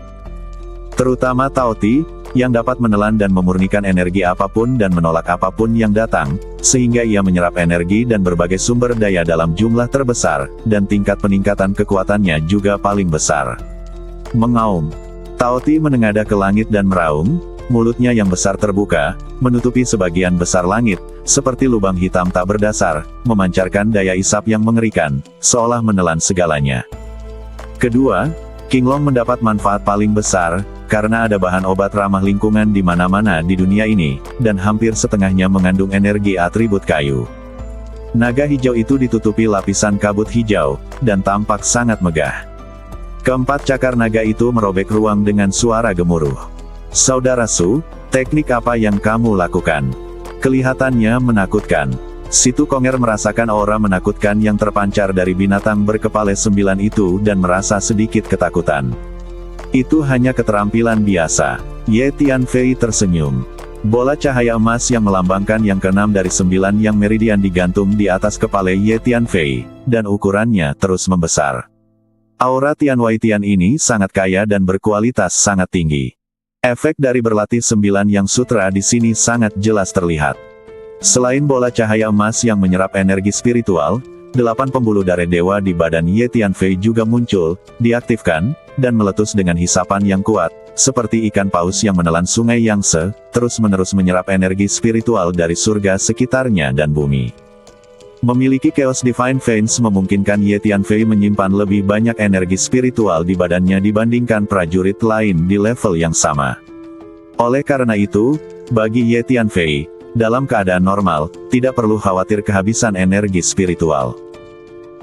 Terutama Tao Ti, yang dapat menelan dan memurnikan energi apapun dan menolak apapun yang datang, sehingga ia menyerap energi dan berbagai sumber daya dalam jumlah terbesar, dan tingkat peningkatan kekuatannya juga paling besar. Mengaum. Tao Ti menengadah ke langit dan meraung, mulutnya yang besar terbuka, menutupi sebagian besar langit, seperti lubang hitam tak berdasar, memancarkan daya isap yang mengerikan, seolah menelan segalanya. Kedua, Qinglong mendapat manfaat paling besar, karena ada bahan obat ramah lingkungan di mana-mana di dunia ini, dan hampir setengahnya mengandung energi atribut kayu. Naga hijau itu ditutupi lapisan kabut hijau, dan tampak sangat megah. Keempat cakar naga itu merobek ruang dengan suara gemuruh. Saudara Su, teknik apa yang kamu lakukan? Kelihatannya menakutkan. Situ Konger merasakan aura menakutkan yang terpancar dari binatang berkepala 9 itu dan merasa sedikit ketakutan. Itu hanya keterampilan biasa. Ye Tianfei tersenyum. Bola cahaya emas yang melambangkan yang ke-6 dari 9 yang meridian digantung di atas kepala Ye Tianfei, dan ukurannya terus membesar. Aura Tian Wei Tian ini sangat kaya dan berkualitas sangat tinggi. Efek dari berlatih 9 yang sutra di sini sangat jelas terlihat. Selain bola cahaya emas yang menyerap energi spiritual, 8 pembuluh darah dewa di badan Ye Tianfei juga muncul, diaktifkan, dan meletus dengan hisapan yang kuat, seperti ikan paus yang menelan sungai Yangtze, terus-menerus menyerap energi spiritual dari surga sekitarnya dan bumi. Memiliki Chaos Divine Veins memungkinkan Ye Tianfei menyimpan lebih banyak energi spiritual di badannya dibandingkan prajurit lain di level yang sama. Oleh karena itu, bagi Ye Tianfei, dalam keadaan normal, tidak perlu khawatir kehabisan energi spiritual.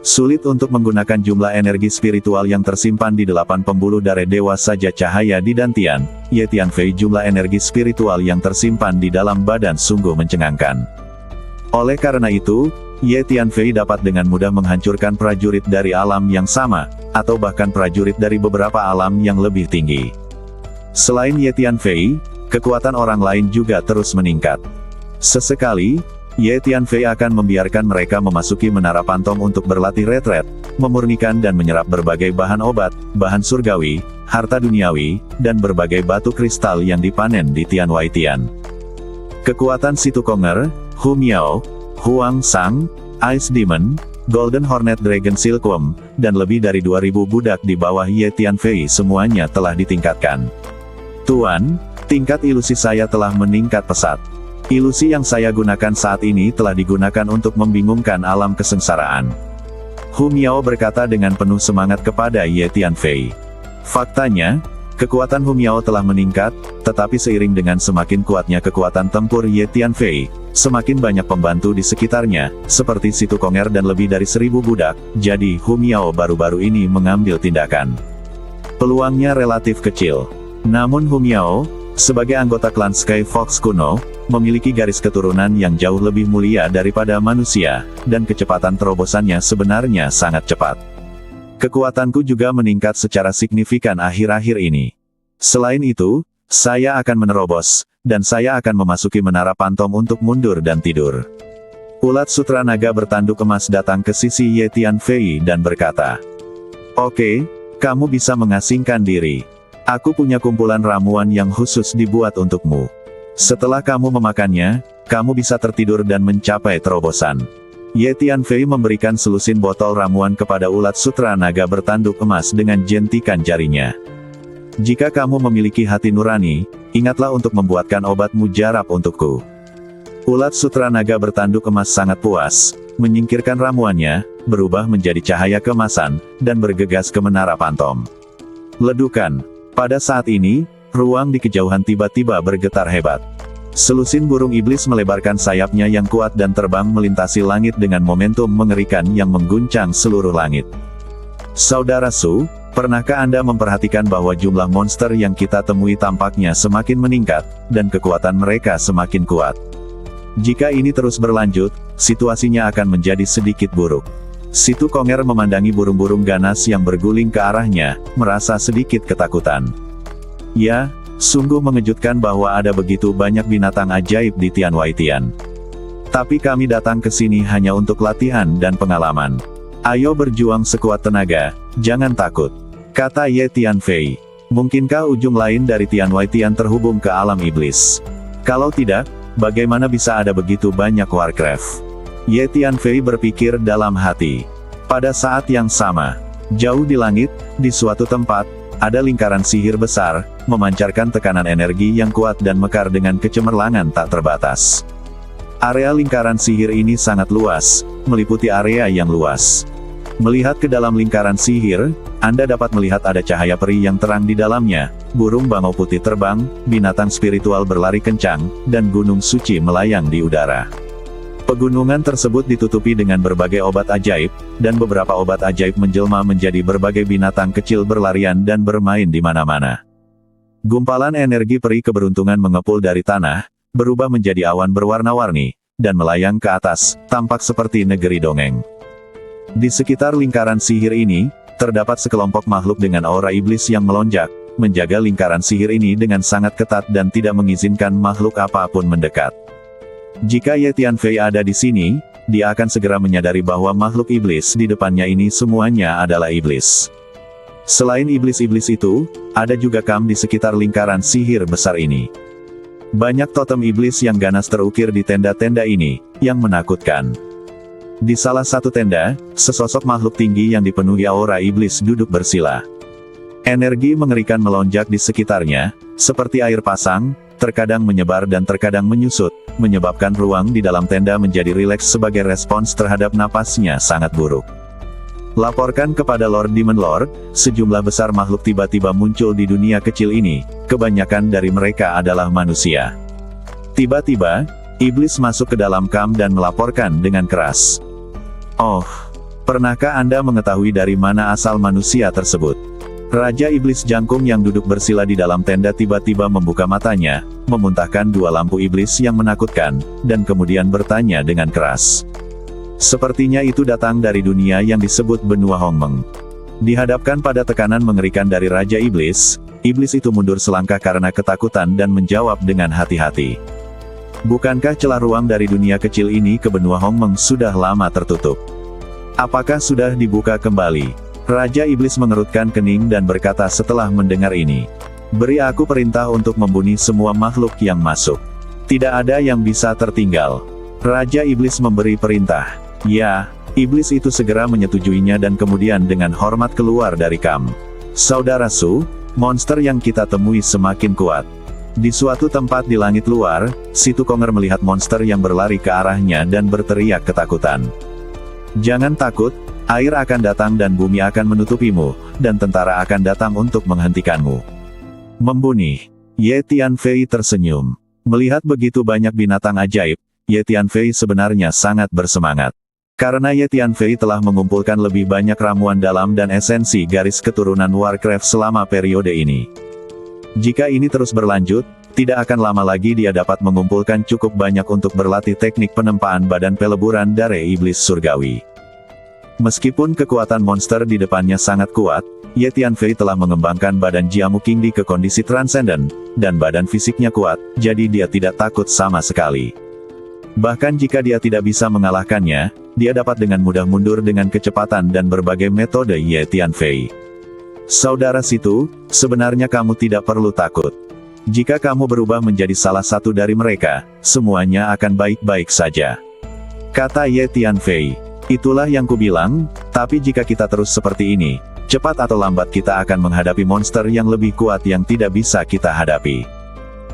Sulit untuk menggunakan jumlah energi spiritual yang tersimpan di 8 pembuluh darah dewa saja cahaya di dantian, Ye Tianfei jumlah energi spiritual yang tersimpan di dalam badan sungguh mencengangkan. Oleh karena itu, Ye Tianfei dapat dengan mudah menghancurkan prajurit dari alam yang sama, atau bahkan prajurit dari beberapa alam yang lebih tinggi. Selain Ye Tianfei, kekuatan orang lain juga terus meningkat. Sesekali, Ye Tianfei akan membiarkan mereka memasuki menara pantom untuk berlatih retret, memurnikan dan menyerap berbagai bahan obat, bahan surgawi, harta duniawi, dan berbagai batu kristal yang dipanen di Tian Wei Tian. Kekuatan Situ Konger, Hu Miao, Huang Sang, Ice Demon, Golden Hornet Dragon Silkworm, dan lebih dari 2000 budak di bawah Ye Tianfei semuanya telah ditingkatkan. Tuan, tingkat ilusi saya telah meningkat pesat. Ilusi yang saya gunakan saat ini telah digunakan untuk membingungkan alam kesengsaraan. Hu Miao berkata dengan penuh semangat kepada Ye Tianfei. Faktanya, kekuatan Hu Miao telah meningkat, tetapi seiring dengan semakin kuatnya kekuatan tempur Ye Tianfei, semakin banyak pembantu di sekitarnya, seperti Si Tukonger dan lebih dari 1000 budak, jadi Hu Miao baru-baru ini mengambil tindakan. Peluangnya relatif kecil. Namun Hu Miao, sebagai anggota klan Sky Fox kuno, memiliki garis keturunan yang jauh lebih mulia daripada manusia, dan kecepatan terobosannya sebenarnya sangat cepat. Kekuatanku juga meningkat secara signifikan akhir-akhir ini. Selain itu, saya akan menerobos, dan saya akan memasuki menara pantom untuk mundur dan tidur. Ulat Sutra Naga bertanduk emas datang ke sisi Ye Tianfei dan berkata, "Oke, kamu bisa mengasingkan diri. Aku punya kumpulan ramuan yang khusus dibuat untukmu. Setelah kamu memakannya, kamu bisa tertidur dan mencapai terobosan." Ye Tianfei memberikan selusin botol ramuan kepada Ulat Sutra Naga bertanduk emas dengan jentikan jarinya. "Jika kamu memiliki hati nurani, ingatlah untuk membuatkan obat mujarab untukku." Ulat Sutra Naga bertanduk emas sangat puas, menyingkirkan ramuannya, berubah menjadi cahaya keemasan, dan bergegas ke menara pantom. Ledukan. Pada saat ini, ruang di kejauhan tiba-tiba bergetar hebat. Selusin burung iblis melebarkan sayapnya yang kuat dan terbang melintasi langit dengan momentum mengerikan yang mengguncang seluruh langit. Saudara Su, pernahkah Anda memperhatikan bahwa jumlah monster yang kita temui tampaknya semakin meningkat, dan kekuatan mereka semakin kuat? Jika ini terus berlanjut, situasinya akan menjadi sedikit buruk. Si Tukonger memandangi burung-burung ganas yang berguling ke arahnya, merasa sedikit ketakutan. Ya, sungguh mengejutkan bahwa ada begitu banyak binatang ajaib di Tianwaitian. Tapi kami datang ke sini hanya untuk latihan dan pengalaman. Ayo berjuang sekuat tenaga, jangan takut, kata Ye Tianfei. Mungkinkah ujung lain dari Tianwaitian terhubung ke alam iblis? Kalau tidak, bagaimana bisa ada begitu banyak Warcraft? Ye Tianfei berpikir dalam hati. Pada saat yang sama, jauh di langit, di suatu tempat, ada lingkaran sihir besar, memancarkan tekanan energi yang kuat dan mekar dengan kecemerlangan tak terbatas. Area lingkaran sihir ini sangat luas, meliputi area yang luas. Melihat ke dalam lingkaran sihir, Anda dapat melihat ada cahaya peri yang terang di dalamnya, burung bangau putih terbang, binatang spiritual berlari kencang, dan gunung suci melayang di udara. Pegunungan tersebut ditutupi dengan berbagai obat ajaib, dan beberapa obat ajaib menjelma menjadi berbagai binatang kecil berlarian dan bermain di mana-mana. Gumpalan energi peri keberuntungan mengepul dari tanah, berubah menjadi awan berwarna-warni, dan melayang ke atas, tampak seperti negeri dongeng. Di sekitar lingkaran sihir ini, terdapat sekelompok makhluk dengan aura iblis yang melonjak, menjaga lingkaran sihir ini dengan sangat ketat dan tidak mengizinkan makhluk apapun mendekat. Jika Ye Tianfei ada di sini, dia akan segera menyadari bahwa makhluk iblis di depannya ini semuanya adalah iblis. Selain iblis-iblis itu, ada juga kam di sekitar lingkaran sihir besar ini. Banyak totem iblis yang ganas terukir di tenda-tenda ini, yang menakutkan. Di salah satu tenda, sesosok makhluk tinggi yang dipenuhi aura iblis duduk bersila. Energi mengerikan melonjak di sekitarnya, seperti air pasang, terkadang menyebar dan terkadang menyusut, menyebabkan ruang di dalam tenda menjadi rileks sebagai respons terhadap napasnya sangat buruk. Laporkan kepada Lord Demon Lord, sejumlah besar makhluk tiba-tiba muncul di dunia kecil ini, kebanyakan dari mereka adalah manusia. Tiba-tiba, iblis masuk ke dalam kam dan melaporkan dengan keras. "Oh, pernahkah Anda mengetahui dari mana asal manusia tersebut?" Raja Iblis Jangkung yang duduk bersila di dalam tenda tiba-tiba membuka matanya, memuntahkan dua lampu iblis yang menakutkan, dan kemudian bertanya dengan keras. Sepertinya itu datang dari dunia yang disebut benua Hongmeng. Dihadapkan pada tekanan mengerikan dari Raja Iblis, iblis itu mundur selangkah karena ketakutan dan menjawab dengan hati-hati. "Bukankah celah ruang dari dunia kecil ini ke benua Hongmeng sudah lama tertutup? Apakah sudah dibuka kembali?" Raja Iblis mengerutkan kening dan berkata setelah mendengar ini. "Beri aku perintah untuk membunuh semua makhluk yang masuk. Tidak ada yang bisa tertinggal." Raja Iblis memberi perintah. Ya, iblis itu segera menyetujuinya dan kemudian dengan hormat keluar dari kam. "Saudara Su, monster yang kita temui semakin kuat. Di suatu tempat di langit luar, si Tukonger melihat monster yang berlari ke arahnya dan berteriak ketakutan. Jangan takut, air akan datang dan bumi akan menutupimu, dan tentara akan datang untuk menghentikanmu. Membunuh. Ye Tianfei tersenyum. Melihat begitu banyak binatang ajaib, Ye Tianfei sebenarnya sangat bersemangat. Karena Ye Tianfei telah mengumpulkan lebih banyak ramuan dalam dan esensi garis keturunan Warcraft selama periode ini. Jika ini terus berlanjut, tidak akan lama lagi dia dapat mengumpulkan cukup banyak untuk berlatih teknik penempaan badan peleburan dari iblis surgawi. Meskipun kekuatan monster di depannya sangat kuat, Ye Tianfei telah mengembangkan badan Jiamu Qingdi ke kondisi transenden, dan badan fisiknya kuat, jadi dia tidak takut sama sekali. Bahkan jika dia tidak bisa mengalahkannya, dia dapat dengan mudah mundur dengan kecepatan dan berbagai metode Ye Tianfei. Saudara situ, sebenarnya kamu tidak perlu takut. Jika kamu berubah menjadi salah satu dari mereka, semuanya akan baik-baik saja. Kata Ye Tianfei. Itulah yang kubilang, tapi jika kita terus seperti ini, cepat atau lambat kita akan menghadapi monster yang lebih kuat yang tidak bisa kita hadapi.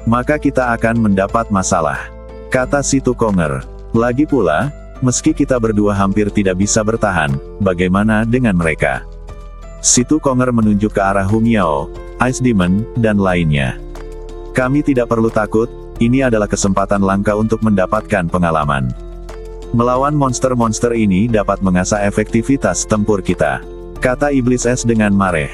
Maka kita akan mendapat masalah. Kata si Tukonger. Lagi pula, meski kita berdua hampir tidak bisa bertahan, bagaimana dengan mereka? Si Tukonger menunjuk ke arah Hung Yao, Ice Demon, dan lainnya. Kami tidak perlu takut, ini adalah kesempatan langka untuk mendapatkan pengalaman. Melawan monster-monster ini dapat mengasah efektivitas tempur kita. Kata Iblis Es dengan marah.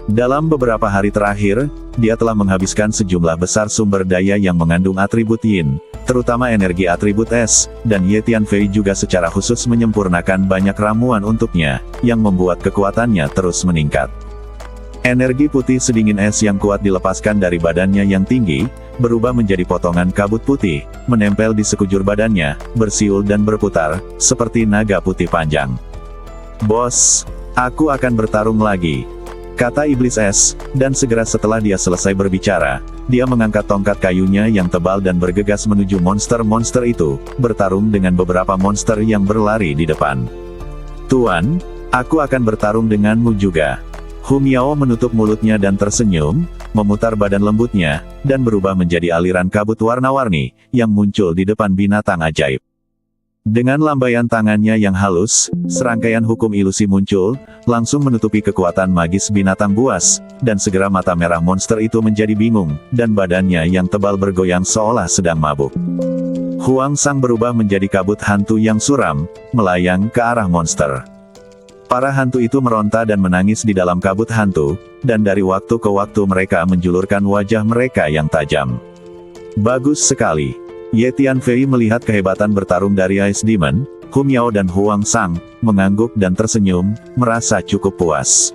Dalam beberapa hari terakhir, dia telah menghabiskan sejumlah besar sumber daya yang mengandung atribut Yin, terutama energi atribut Es, dan Ye Tianfei juga secara khusus menyempurnakan banyak ramuan untuknya, yang membuat kekuatannya terus meningkat. Energi putih sedingin es yang kuat dilepaskan dari badannya yang tinggi, berubah menjadi potongan kabut putih, menempel di sekujur badannya, bersiul dan berputar, seperti naga putih panjang. Bos, aku akan bertarung lagi. Kata Iblis Es, dan segera setelah dia selesai berbicara, dia mengangkat tongkat kayunya yang tebal dan bergegas menuju monster-monster itu, bertarung dengan beberapa monster yang berlari di depan. Tuan, aku akan bertarung denganmu juga. Hung Yao menutup mulutnya dan tersenyum, memutar badan lembutnya, dan berubah menjadi aliran kabut warna-warni, yang muncul di depan binatang ajaib. Dengan lambaian tangannya yang halus, serangkaian hukum ilusi muncul, langsung menutupi kekuatan magis binatang buas, dan segera mata merah monster itu menjadi bingung, dan badannya yang tebal bergoyang seolah sedang mabuk. Huang Sang berubah menjadi kabut hantu yang suram, melayang ke arah monster. Para hantu itu meronta dan menangis di dalam kabut hantu, dan dari waktu ke waktu mereka menjulurkan wajah mereka yang tajam. Bagus sekali. Ye Tianfei melihat kehebatan bertarung dari Ice Demon, Hung Yao dan Huang Sang, mengangguk dan tersenyum, merasa cukup puas.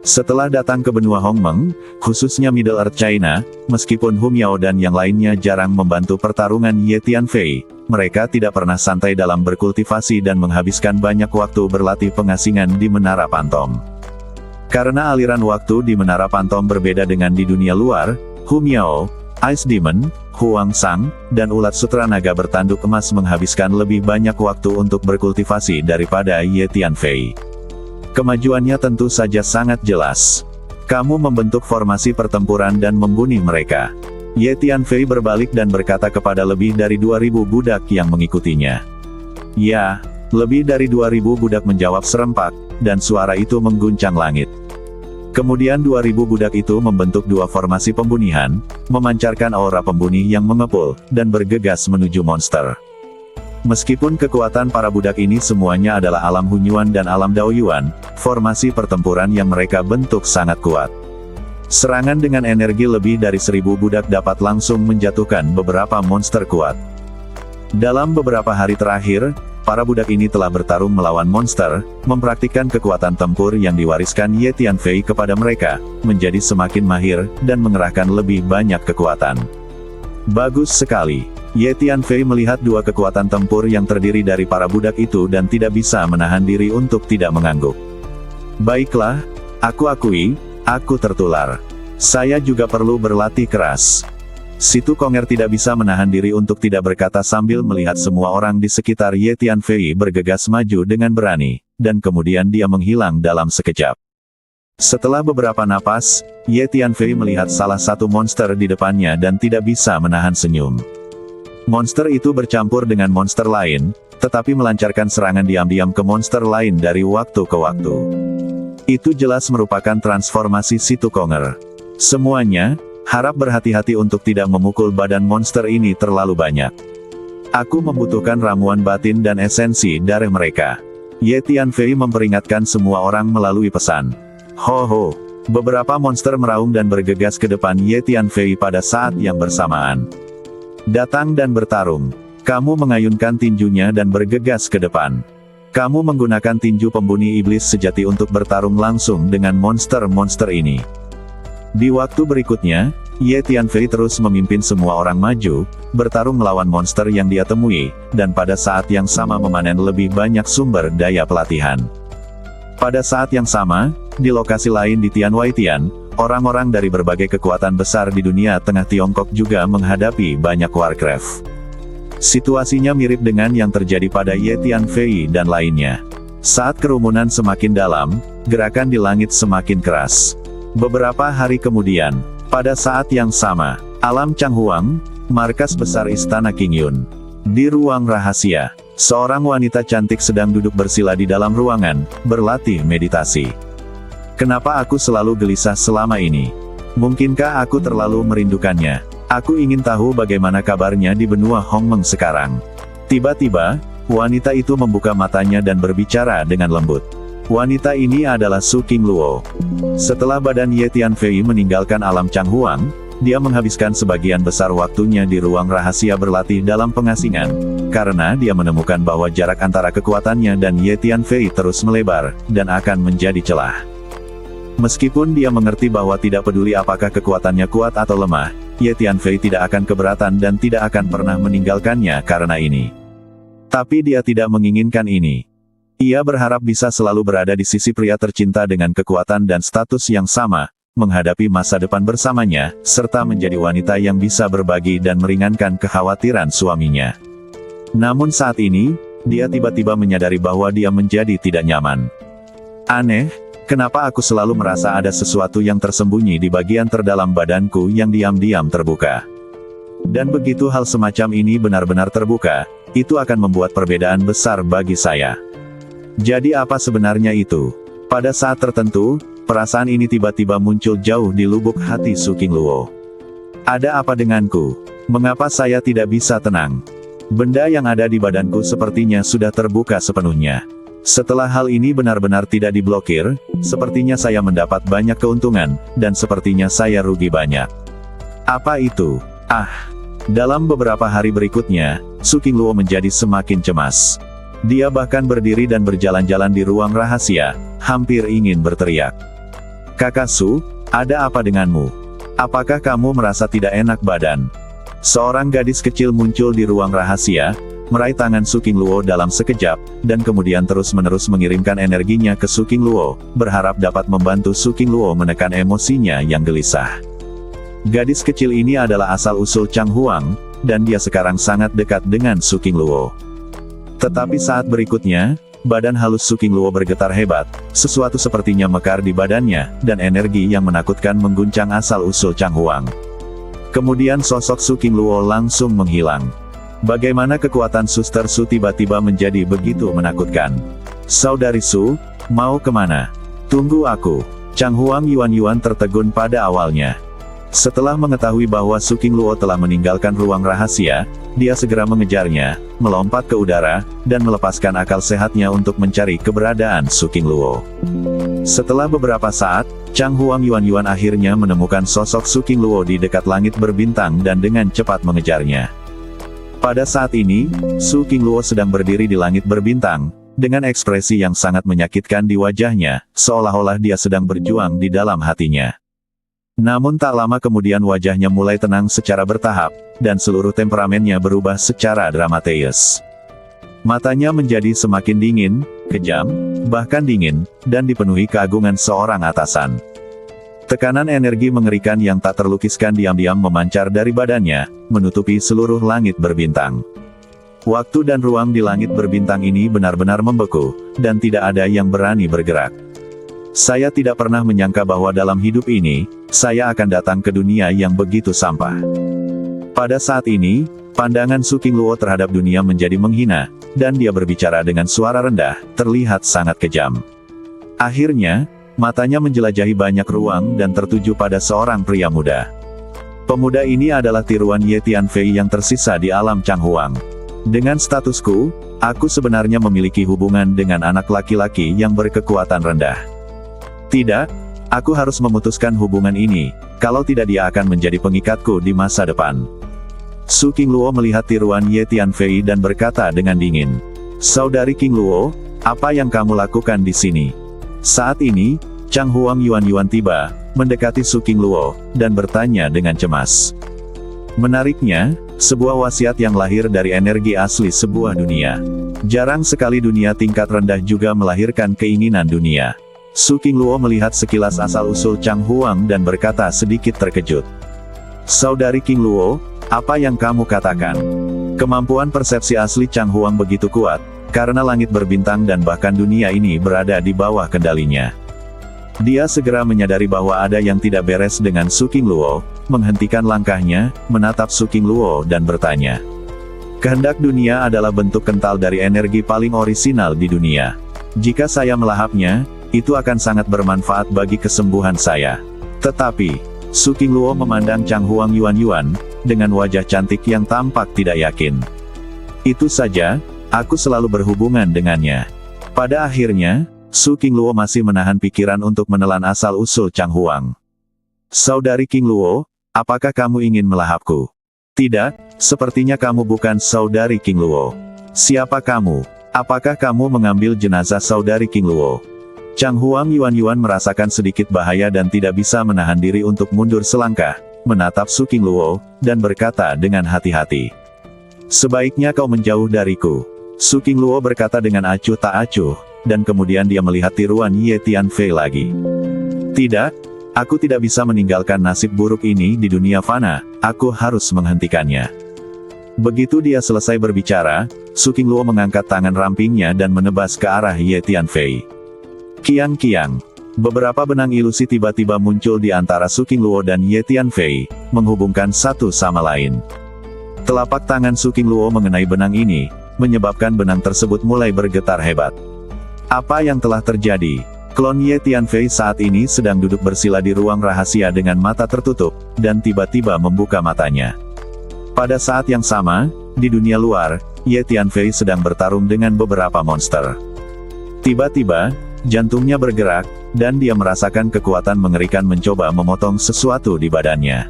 Setelah datang ke benua Hongmeng, khususnya Middle Earth China, meskipun Hung Yao dan yang lainnya jarang membantu pertarungan Ye Tianfei, mereka tidak pernah santai dalam berkultivasi dan menghabiskan banyak waktu berlatih pengasingan di Menara Pantom. Karena aliran waktu di Menara Pantom berbeda dengan di dunia luar, Hung Yao, Ice Demon, Huang Sang, dan ulat sutra naga bertanduk emas menghabiskan lebih banyak waktu untuk berkultivasi daripada Ye Tianfei. Kemajuannya tentu saja sangat jelas. Kamu membentuk formasi pertempuran dan membunuh mereka. Ye Tianfei berbalik dan berkata kepada lebih dari 2.000 budak yang mengikutinya. Ya, lebih dari 2.000 budak menjawab serempak, dan suara itu mengguncang langit. Kemudian 2.000 budak itu membentuk dua formasi pembunihan, memancarkan aura pembunuh yang mengepul, dan bergegas menuju monster. Meskipun kekuatan para budak ini semuanya adalah alam Hunyuan dan alam Daoyuan, formasi pertempuran yang mereka bentuk sangat kuat. Serangan dengan energi lebih dari 1.000 budak dapat langsung menjatuhkan beberapa monster kuat. Dalam beberapa hari terakhir, para budak ini telah bertarung melawan monster, mempraktikkan kekuatan tempur yang diwariskan Ye Tianfei kepada mereka, menjadi semakin mahir, dan mengerahkan lebih banyak kekuatan. Bagus sekali. Ye Tianfei melihat dua kekuatan tempur yang terdiri dari para budak itu dan tidak bisa menahan diri untuk tidak mengangguk. Baiklah, aku akui, aku tertular. Saya juga perlu berlatih keras. Si Tukonger tidak bisa menahan diri untuk tidak berkata sambil melihat semua orang di sekitar Ye Tianfei bergegas maju dengan berani, dan kemudian dia menghilang dalam sekejap. Setelah beberapa napas, Ye Tianfei melihat salah satu monster di depannya dan tidak bisa menahan senyum. Monster itu bercampur dengan monster lain, tetapi melancarkan serangan diam-diam ke monster lain dari waktu ke waktu. Itu jelas merupakan transformasi Situ Konger. Semuanya, harap berhati-hati untuk tidak memukul badan monster ini terlalu banyak. Aku membutuhkan ramuan batin dan esensi darah mereka. Ye Tianfei memperingatkan semua orang melalui pesan. Ho ho. Beberapa monster meraung dan bergegas ke depan Ye Tianfei pada saat yang bersamaan. Datang dan bertarung. Kamu mengayunkan tinjunya dan bergegas ke depan. Kamu menggunakan tinju pembunuh iblis sejati untuk bertarung langsung dengan monster-monster ini. Di waktu berikutnya, Ye Tianfei terus memimpin semua orang maju, bertarung melawan monster yang dia temui, dan pada saat yang sama memanen lebih banyak sumber daya pelatihan. Pada saat yang sama, di lokasi lain di Tianwaitian, orang-orang dari berbagai kekuatan besar di dunia tengah Tiongkok juga menghadapi banyak Warcraft. Situasinya mirip dengan yang terjadi pada Ye Tianfei dan lainnya. Saat kerumunan semakin dalam, gerakan di langit semakin keras. Beberapa hari kemudian, pada saat yang sama, alam Changhuang, markas besar Istana Qingyun. Di ruang rahasia, seorang wanita cantik sedang duduk bersila di dalam ruangan, berlatih meditasi. Kenapa aku selalu gelisah selama ini? Mungkinkah aku terlalu merindukannya? Aku ingin tahu bagaimana kabarnya di benua Hongmeng sekarang. Tiba-tiba, wanita itu membuka matanya dan berbicara dengan lembut. Wanita ini adalah Su Qingluo. Setelah badan Ye Tianfei meninggalkan alam Changhuang, dia menghabiskan sebagian besar waktunya di ruang rahasia berlatih dalam pengasingan, karena dia menemukan bahwa jarak antara kekuatannya dan Ye Tianfei terus melebar, dan akan menjadi celah. Meskipun dia mengerti bahwa tidak peduli apakah kekuatannya kuat atau lemah, Ye Tianfei tidak akan keberatan dan tidak akan pernah meninggalkannya karena ini. Tapi dia tidak menginginkan ini. Ia berharap bisa selalu berada di sisi pria tercinta dengan kekuatan dan status yang sama, menghadapi masa depan bersamanya, serta menjadi wanita yang bisa berbagi dan meringankan kekhawatiran suaminya. Namun saat ini, dia tiba-tiba menyadari bahwa dia menjadi tidak nyaman. Aneh, kenapa aku selalu merasa ada sesuatu yang tersembunyi di bagian terdalam badanku yang diam-diam terbuka. Dan begitu hal semacam ini benar-benar terbuka, itu akan membuat perbedaan besar bagi saya. Jadi apa sebenarnya itu? Pada saat tertentu, perasaan ini tiba-tiba muncul jauh di lubuk hati Su Qingluo. Ada apa denganku? Mengapa saya tidak bisa tenang? Benda yang ada di badanku sepertinya sudah terbuka sepenuhnya. Setelah hal ini benar-benar tidak diblokir, sepertinya saya mendapat banyak keuntungan, dan sepertinya saya rugi banyak. Apa itu? Dalam beberapa hari berikutnya, Su Qingluo menjadi semakin cemas. Dia bahkan berdiri dan berjalan-jalan di ruang rahasia, hampir ingin berteriak. Kakak Su, ada apa denganmu? Apakah kamu merasa tidak enak badan? Seorang gadis kecil muncul di ruang rahasia, meraih tangan Su Qingluo dalam sekejap, dan kemudian terus-menerus mengirimkan energinya ke Su Qingluo, berharap dapat membantu Su Qingluo menekan emosinya yang gelisah. Gadis kecil ini adalah asal-usul Changhuang, dan dia sekarang sangat dekat dengan Su Qingluo. Tetapi saat berikutnya, badan halus Su Qingluo bergetar hebat, sesuatu sepertinya mekar di badannya, dan energi yang menakutkan mengguncang asal-usul Changhuang. Kemudian sosok Su Qingluo langsung menghilang. Bagaimana kekuatan Suster Su tiba-tiba menjadi begitu menakutkan? Saudari Su, mau kemana? Tunggu aku. Changhuang Yuan tertegun pada awalnya. Setelah mengetahui bahwa Su Qingluo telah meninggalkan ruang rahasia, dia segera mengejarnya, melompat ke udara, dan melepaskan akal sehatnya untuk mencari keberadaan Su Qingluo. Setelah beberapa saat, Changhuang Yuan akhirnya menemukan sosok Su Qingluo di dekat langit berbintang dan dengan cepat mengejarnya. Pada saat ini, Su Qingluo sedang berdiri di langit berbintang, dengan ekspresi yang sangat menyakitkan di wajahnya, seolah-olah dia sedang berjuang di dalam hatinya. Namun tak lama kemudian wajahnya mulai tenang secara bertahap, dan seluruh temperamennya berubah secara dramatis. Matanya menjadi semakin dingin, kejam, bahkan dingin, dan dipenuhi keagungan seorang atasan. Tekanan energi mengerikan yang tak terlukiskan diam-diam memancar dari badannya, menutupi seluruh langit berbintang. Waktu dan ruang di langit berbintang ini benar-benar membeku, dan tidak ada yang berani bergerak. Saya tidak pernah menyangka bahwa dalam hidup ini, saya akan datang ke dunia yang begitu sampah. Pada saat ini, pandangan Su Qingluo terhadap dunia menjadi menghina, dan dia berbicara dengan suara rendah, terlihat sangat kejam. Akhirnya, matanya menjelajahi banyak ruang dan tertuju pada seorang pria muda. Pemuda ini adalah tiruan Ye Tianfei yang tersisa di alam Changhuang. Dengan statusku, aku sebenarnya memiliki hubungan dengan anak laki-laki yang berkekuatan rendah. Tidak, aku harus memutuskan hubungan ini, kalau tidak dia akan menjadi pengikatku di masa depan. Su Qingluo melihat tiruan Ye Tianfei dan berkata dengan dingin, "Saudari Qingluo, apa yang kamu lakukan di sini?" Saat ini, Changhuang Yuan tiba, mendekati Su Qingluo, dan bertanya dengan cemas. Menariknya, sebuah wasiat yang lahir dari energi asli sebuah dunia. Jarang sekali dunia tingkat rendah juga melahirkan keinginan dunia. Su Qingluo melihat sekilas asal-usul Changhuang dan berkata sedikit terkejut. "Saudari Qingluo, apa yang kamu katakan?" Kemampuan persepsi asli Changhuang begitu kuat, karena langit berbintang dan bahkan dunia ini berada di bawah kendalinya. Dia segera menyadari bahwa ada yang tidak beres dengan Su Qingluo, menghentikan langkahnya, menatap Su Qingluo dan bertanya. "Kehendak dunia adalah bentuk kental dari energi paling orisinal di dunia. Jika saya melahapnya, itu akan sangat bermanfaat bagi kesembuhan saya." Tetapi, Su Qingluo memandang Changhuang Yuan dengan wajah cantik yang tampak tidak yakin. "Itu saja, aku selalu berhubungan dengannya." Pada akhirnya, Su Qingluo masih menahan pikiran untuk menelan asal-usul Changhuang. "Saudari Qingluo, apakah kamu ingin melahapku?" "Tidak, sepertinya kamu bukan saudari Qingluo. Siapa kamu? Apakah kamu mengambil jenazah saudari Qingluo?" Changhuang Yuan merasakan sedikit bahaya dan tidak bisa menahan diri untuk mundur selangkah, menatap Su Qingluo, dan berkata dengan hati-hati. "Sebaiknya kau menjauh dariku." Su Qingluo berkata dengan acuh tak acuh, dan kemudian dia melihat tiruan Ye Tianfei lagi. "Tidak, aku tidak bisa meninggalkan nasib buruk ini di dunia fana, aku harus menghentikannya." Begitu dia selesai berbicara, Su Qingluo mengangkat tangan rampingnya dan menebas ke arah Ye Tianfei. Kiang-kiang. Beberapa benang ilusi tiba-tiba muncul di antara Su Qingluo dan Ye Tianfei, menghubungkan satu sama lain. Telapak tangan Su Qingluo mengenai benang ini, menyebabkan benang tersebut mulai bergetar hebat. Apa yang telah terjadi? Klon Ye Tianfei saat ini sedang duduk bersila di ruang rahasia dengan mata tertutup, dan tiba-tiba membuka matanya. Pada saat yang sama, di dunia luar, Ye Tianfei sedang bertarung dengan beberapa monster. Tiba-tiba, jantungnya bergerak, dan dia merasakan kekuatan mengerikan mencoba memotong sesuatu di badannya.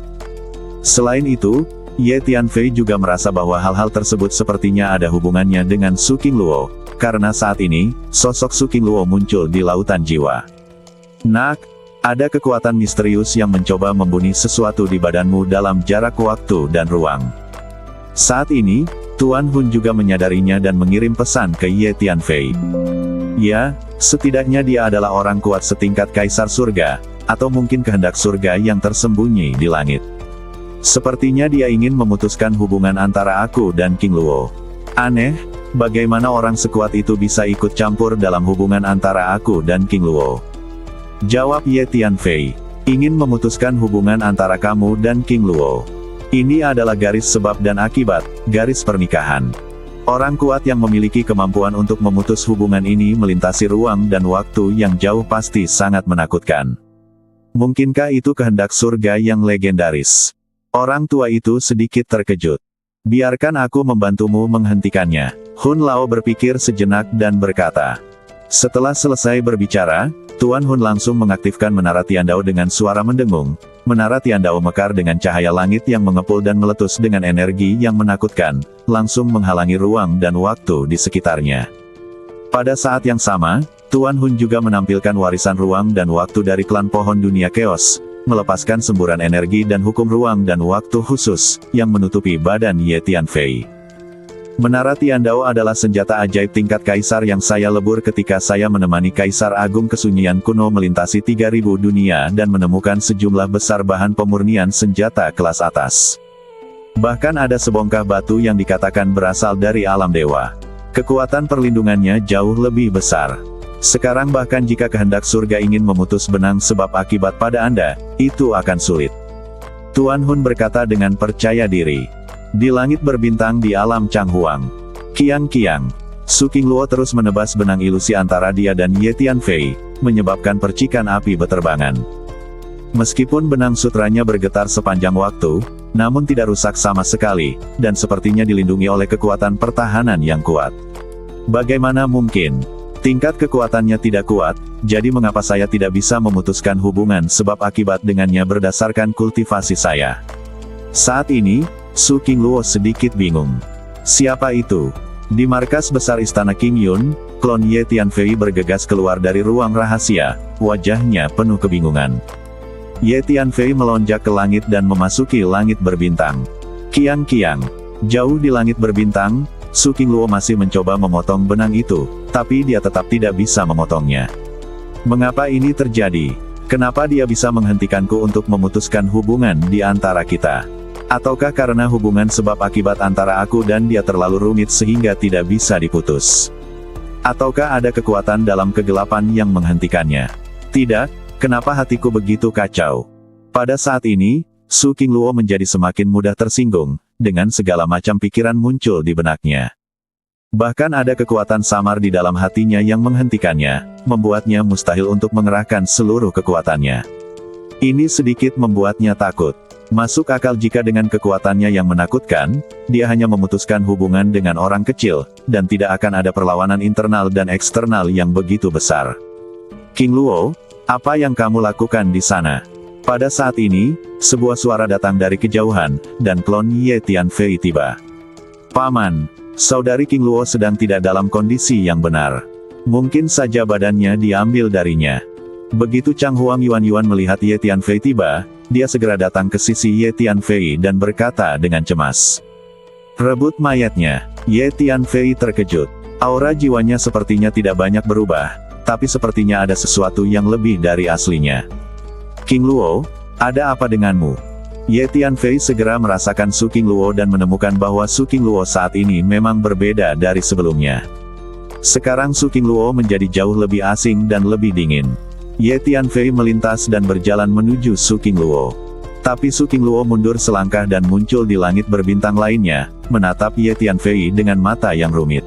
Selain itu, Ye Tianfei juga merasa bahwa hal-hal tersebut sepertinya ada hubungannya dengan Su Qingluo, karena saat ini, sosok Su Qingluo muncul di lautan jiwa. "Nak, ada kekuatan misterius yang mencoba membunuh sesuatu di badanmu dalam jarak waktu dan ruang." Saat ini, Tuan Hun juga menyadarinya dan mengirim pesan ke Ye Tianfei. "Ya, setidaknya dia adalah orang kuat setingkat Kaisar Surga, atau mungkin kehendak surga yang tersembunyi di langit. Sepertinya dia ingin memutuskan hubungan antara aku dan Qingluo. Aneh, bagaimana orang sekuat itu bisa ikut campur dalam hubungan antara aku dan Qingluo?" Jawab Ye Tianfei. "Ingin memutuskan hubungan antara kamu dan Qingluo. Ini adalah garis sebab dan akibat, garis pernikahan. Orang kuat yang memiliki kemampuan untuk memutus hubungan ini melintasi ruang dan waktu yang jauh pasti sangat menakutkan. Mungkinkah itu kehendak surga yang legendaris?" Orang tua itu sedikit terkejut. "Biarkan aku membantumu menghentikannya." Hun Lao berpikir sejenak dan berkata. Setelah selesai berbicara, Tuan Hun langsung mengaktifkan Menara Tiandao dengan suara mendengung. Menara Tiandao mekar dengan cahaya langit yang mengepul dan meletus dengan energi yang menakutkan, langsung menghalangi ruang dan waktu di sekitarnya. Pada saat yang sama, Tuan Hun juga menampilkan warisan ruang dan waktu dari klan pohon dunia Chaos, melepaskan semburan energi dan hukum ruang dan waktu khusus, yang menutupi badan Ye Tianfei. Menara Tiandao adalah senjata ajaib tingkat kaisar yang saya lebur ketika saya menemani Kaisar Agung Kesunyian kuno melintasi 3000 dunia dan menemukan sejumlah besar bahan pemurnian senjata kelas atas. Bahkan ada sebongkah batu yang dikatakan berasal dari alam dewa. Kekuatan perlindungannya jauh lebih besar. Sekarang bahkan jika kehendak surga ingin memutus benang sebab akibat pada Anda, itu akan sulit. Tuan Hun berkata dengan percaya diri. Di langit berbintang di alam Changhuang. Kiang-kiang. Su Qingluo terus menebas benang ilusi antara dia dan Ye Tianfei, menyebabkan percikan api beterbangan. Meskipun benang sutranya bergetar sepanjang waktu, namun tidak rusak sama sekali, dan sepertinya dilindungi oleh kekuatan pertahanan yang kuat. Bagaimana mungkin? Tingkat kekuatannya tidak kuat, jadi mengapa saya tidak bisa memutuskan hubungan sebab akibat dengannya berdasarkan kultivasi saya? Saat ini, Su Qingluo sedikit bingung. Siapa itu? Di markas besar istana King Yun, klon Ye Tianfei bergegas keluar dari ruang rahasia, wajahnya penuh kebingungan. Ye Tianfei melonjak ke langit dan memasuki langit berbintang. Kiang-kiang. Jauh di langit berbintang, Su Qingluo masih mencoba memotong benang itu, tapi dia tetap tidak bisa memotongnya. Mengapa ini terjadi? Kenapa dia bisa menghentikanku untuk memutuskan hubungan di antara kita? Ataukah karena hubungan sebab akibat antara aku dan dia terlalu rumit sehingga tidak bisa diputus? Ataukah ada kekuatan dalam kegelapan yang menghentikannya? Tidak, kenapa hatiku begitu kacau? Pada saat ini, Su Qingluo menjadi semakin mudah tersinggung, dengan segala macam pikiran muncul di benaknya. Bahkan ada kekuatan samar di dalam hatinya yang menghentikannya, membuatnya mustahil untuk mengerahkan seluruh kekuatannya. Ini sedikit membuatnya takut. Masuk akal jika dengan kekuatannya yang menakutkan, dia hanya memutuskan hubungan dengan orang kecil, dan tidak akan ada perlawanan internal dan eksternal yang begitu besar. Qingluo, apa yang kamu lakukan di sana? Pada saat ini, sebuah suara datang dari kejauhan, dan klon Ye Tianfei tiba. Paman, saudari Qingluo sedang tidak dalam kondisi yang benar. Mungkin saja badannya diambil darinya. Begitu Changhuang Yuan melihat Ye Tianfei tiba, dia segera datang ke sisi Ye Tianfei dan berkata dengan cemas. Rebut mayatnya. Ye Tianfei terkejut. Aura jiwanya sepertinya tidak banyak berubah, tapi sepertinya ada sesuatu yang lebih dari aslinya. Qingluo, ada apa denganmu? Ye Tianfei segera merasakan Su Qingluo dan menemukan bahwa Su Qingluo saat ini memang berbeda dari sebelumnya. Sekarang Su Qingluo menjadi jauh lebih asing dan lebih dingin. Ye Tianfei melintas dan berjalan menuju Su Qingluo. Tapi Su Qingluo mundur selangkah dan muncul di langit berbintang lainnya, menatap Ye Tianfei dengan mata yang rumit.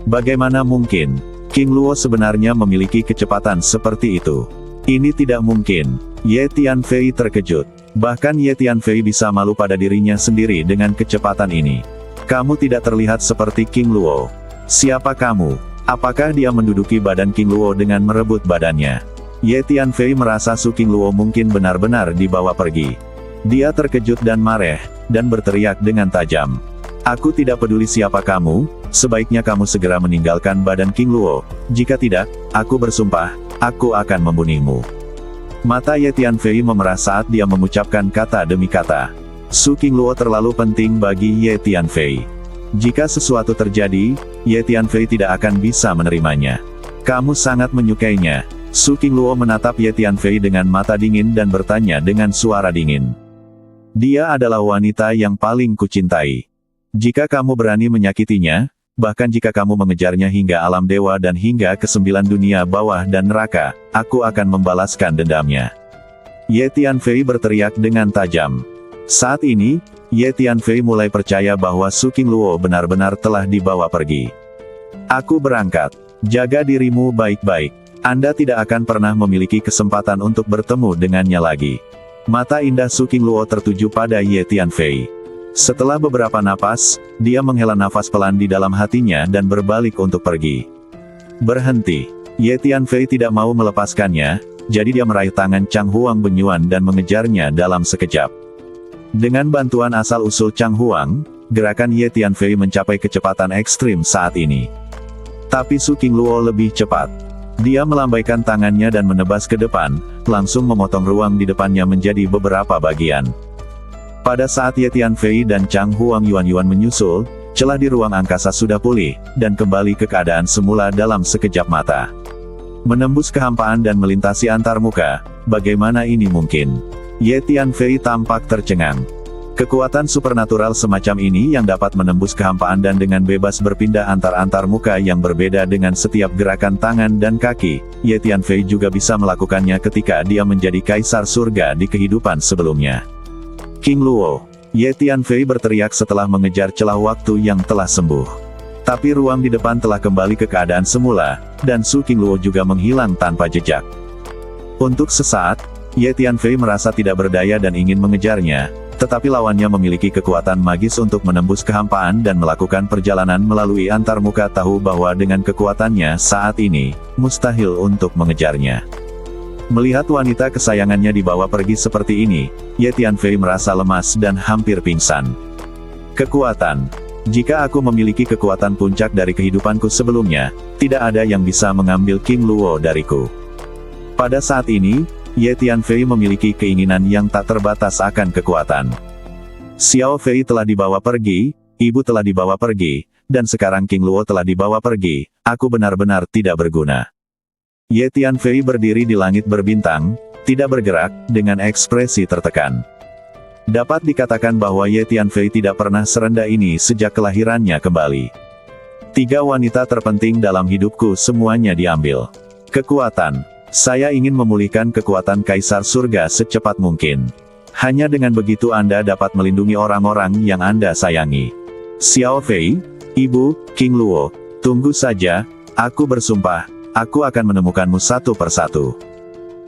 Bagaimana mungkin? Qingluo sebenarnya memiliki kecepatan seperti itu. Ini tidak mungkin. Ye Tianfei terkejut. Bahkan Ye Tianfei bisa malu pada dirinya sendiri dengan kecepatan ini. Kamu tidak terlihat seperti Qingluo. Siapa kamu? Apakah dia menduduki badan Qingluo dengan merebut badannya? Ye Tianfei merasa Su Qingluo mungkin benar-benar dibawa pergi. Dia terkejut dan marah, dan berteriak dengan tajam. Aku tidak peduli siapa kamu, sebaiknya kamu segera meninggalkan badan Qingluo. Jika tidak, aku bersumpah, aku akan membunuhmu. Mata Ye Tianfei memerah saat dia mengucapkan kata demi kata. Su Qingluo terlalu penting bagi Ye Tianfei. Jika sesuatu terjadi, Ye Tianfei tidak akan bisa menerimanya. Kamu sangat menyukainya. Su Qingluo menatap Ye Tianfei dengan mata dingin dan bertanya dengan suara dingin. Dia adalah wanita yang paling kucintai. Jika kamu berani menyakitinya, bahkan jika kamu mengejarnya hingga alam dewa dan hingga ke 9 dunia bawah dan neraka, aku akan membalaskan dendamnya. Ye Tianfei berteriak dengan tajam. Saat ini, Ye Tianfei mulai percaya bahwa Su Qingluo benar-benar telah dibawa pergi. Aku berangkat. Jaga dirimu baik-baik. Anda tidak akan pernah memiliki kesempatan untuk bertemu dengannya lagi. Mata indah Su Qingluo tertuju pada Ye Tianfei. Setelah beberapa napas, dia menghela nafas pelan di dalam hatinya dan berbalik untuk pergi. Berhenti. Ye Tianfei tidak mau melepaskannya, jadi dia meraih tangan Changhuang Benyuan dan mengejarnya dalam sekejap. Dengan bantuan asal-usul Changhuang, gerakan Ye Tianfei mencapai kecepatan ekstrim saat ini. Tapi Su Qingluo lebih cepat. Dia melambaikan tangannya dan menebas ke depan, langsung memotong ruang di depannya menjadi beberapa bagian. Pada saat Ye Tianfei dan Changhuang Yuan menyusul, celah di ruang angkasa sudah pulih, dan kembali ke keadaan semula dalam sekejap mata. Menembus kehampaan dan melintasi antar muka, bagaimana ini mungkin? Ye Tianfei tampak tercengang. Kekuatan supernatural semacam ini yang dapat menembus kehampaan dan dengan bebas berpindah antar muka yang berbeda dengan setiap gerakan tangan dan kaki, Ye Tianfei juga bisa melakukannya ketika dia menjadi kaisar surga di kehidupan sebelumnya. King Luo. Ye Tianfei berteriak setelah mengejar celah waktu yang telah sembuh. Tapi ruang di depan telah kembali ke keadaan semula, dan Su King Luo juga menghilang tanpa jejak. Untuk sesaat, Ye Tianfei merasa tidak berdaya dan ingin mengejarnya, tetapi lawannya memiliki kekuatan magis untuk menembus kehampaan dan melakukan perjalanan melalui antar muka, tahu bahwa dengan kekuatannya saat ini, mustahil untuk mengejarnya. Melihat wanita kesayangannya dibawa pergi seperti ini, Ye Tianfei merasa lemas dan hampir pingsan. Kekuatan. Jika aku memiliki kekuatan puncak dari kehidupanku sebelumnya, tidak ada yang bisa mengambil King Luo dariku. Pada saat ini, Ye Tianfei memiliki keinginan yang tak terbatas akan kekuatan. Xiao Fei telah dibawa pergi, ibu telah dibawa pergi, dan sekarang King Luo telah dibawa pergi, aku benar-benar tidak berguna. Ye Tianfei berdiri di langit berbintang, tidak bergerak, dengan ekspresi tertekan. Dapat dikatakan bahwa Ye Tianfei tidak pernah serendah ini sejak kelahirannya kembali. 3 wanita terpenting dalam hidupku semuanya diambil. Kekuatan. Saya ingin memulihkan kekuatan Kaisar Surga secepat mungkin. Hanya dengan begitu Anda dapat melindungi orang-orang yang Anda sayangi. Xiao Fei, Ibu, King Luo, tunggu saja, aku bersumpah, aku akan menemukanmu satu persatu.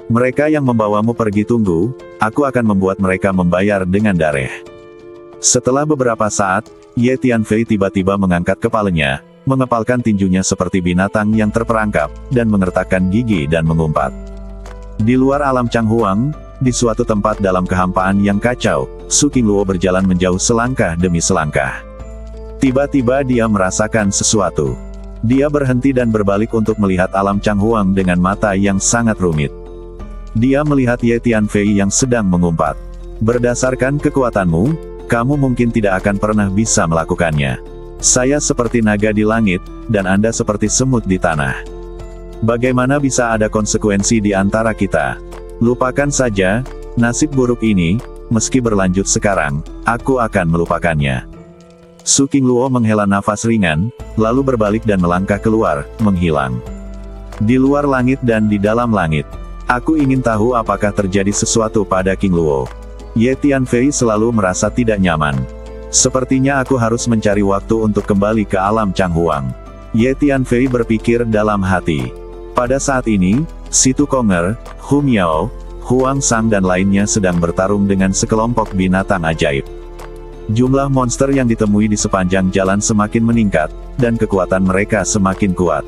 Mereka yang membawamu pergi tunggu, aku akan membuat mereka membayar dengan darah. Setelah beberapa saat, Ye Tianfei tiba-tiba mengangkat kepalanya, mengepalkan tinjunya seperti binatang yang terperangkap, dan mengertakkan gigi dan mengumpat. Di luar alam Changhuang, di suatu tempat dalam kehampaan yang kacau, Su King Luo berjalan menjauh selangkah demi selangkah. Tiba-tiba dia merasakan sesuatu. Dia berhenti dan berbalik untuk melihat alam Changhuang dengan mata yang sangat rumit. Dia melihat Ye Tianfei yang sedang mengumpat. Berdasarkan kekuatanmu, kamu mungkin tidak akan pernah bisa melakukannya. Saya seperti naga di langit, dan Anda seperti semut di tanah. Bagaimana bisa ada konsekuensi di antara kita? Lupakan saja, nasib buruk ini, meski berlanjut sekarang, aku akan melupakannya. Su King Luo menghela nafas ringan, lalu berbalik dan melangkah keluar, menghilang. Di luar langit dan di dalam langit. Aku ingin tahu apakah terjadi sesuatu pada King Luo. Ye Tianfei selalu merasa tidak nyaman. Sepertinya aku harus mencari waktu untuk kembali ke alam Changhuang. Ye Tianfei berpikir dalam hati. Pada saat ini, Situ Konger, Hu Miao, Huang Sang dan lainnya sedang bertarung dengan sekelompok binatang ajaib. Jumlah monster yang ditemui di sepanjang jalan semakin meningkat, dan kekuatan mereka semakin kuat.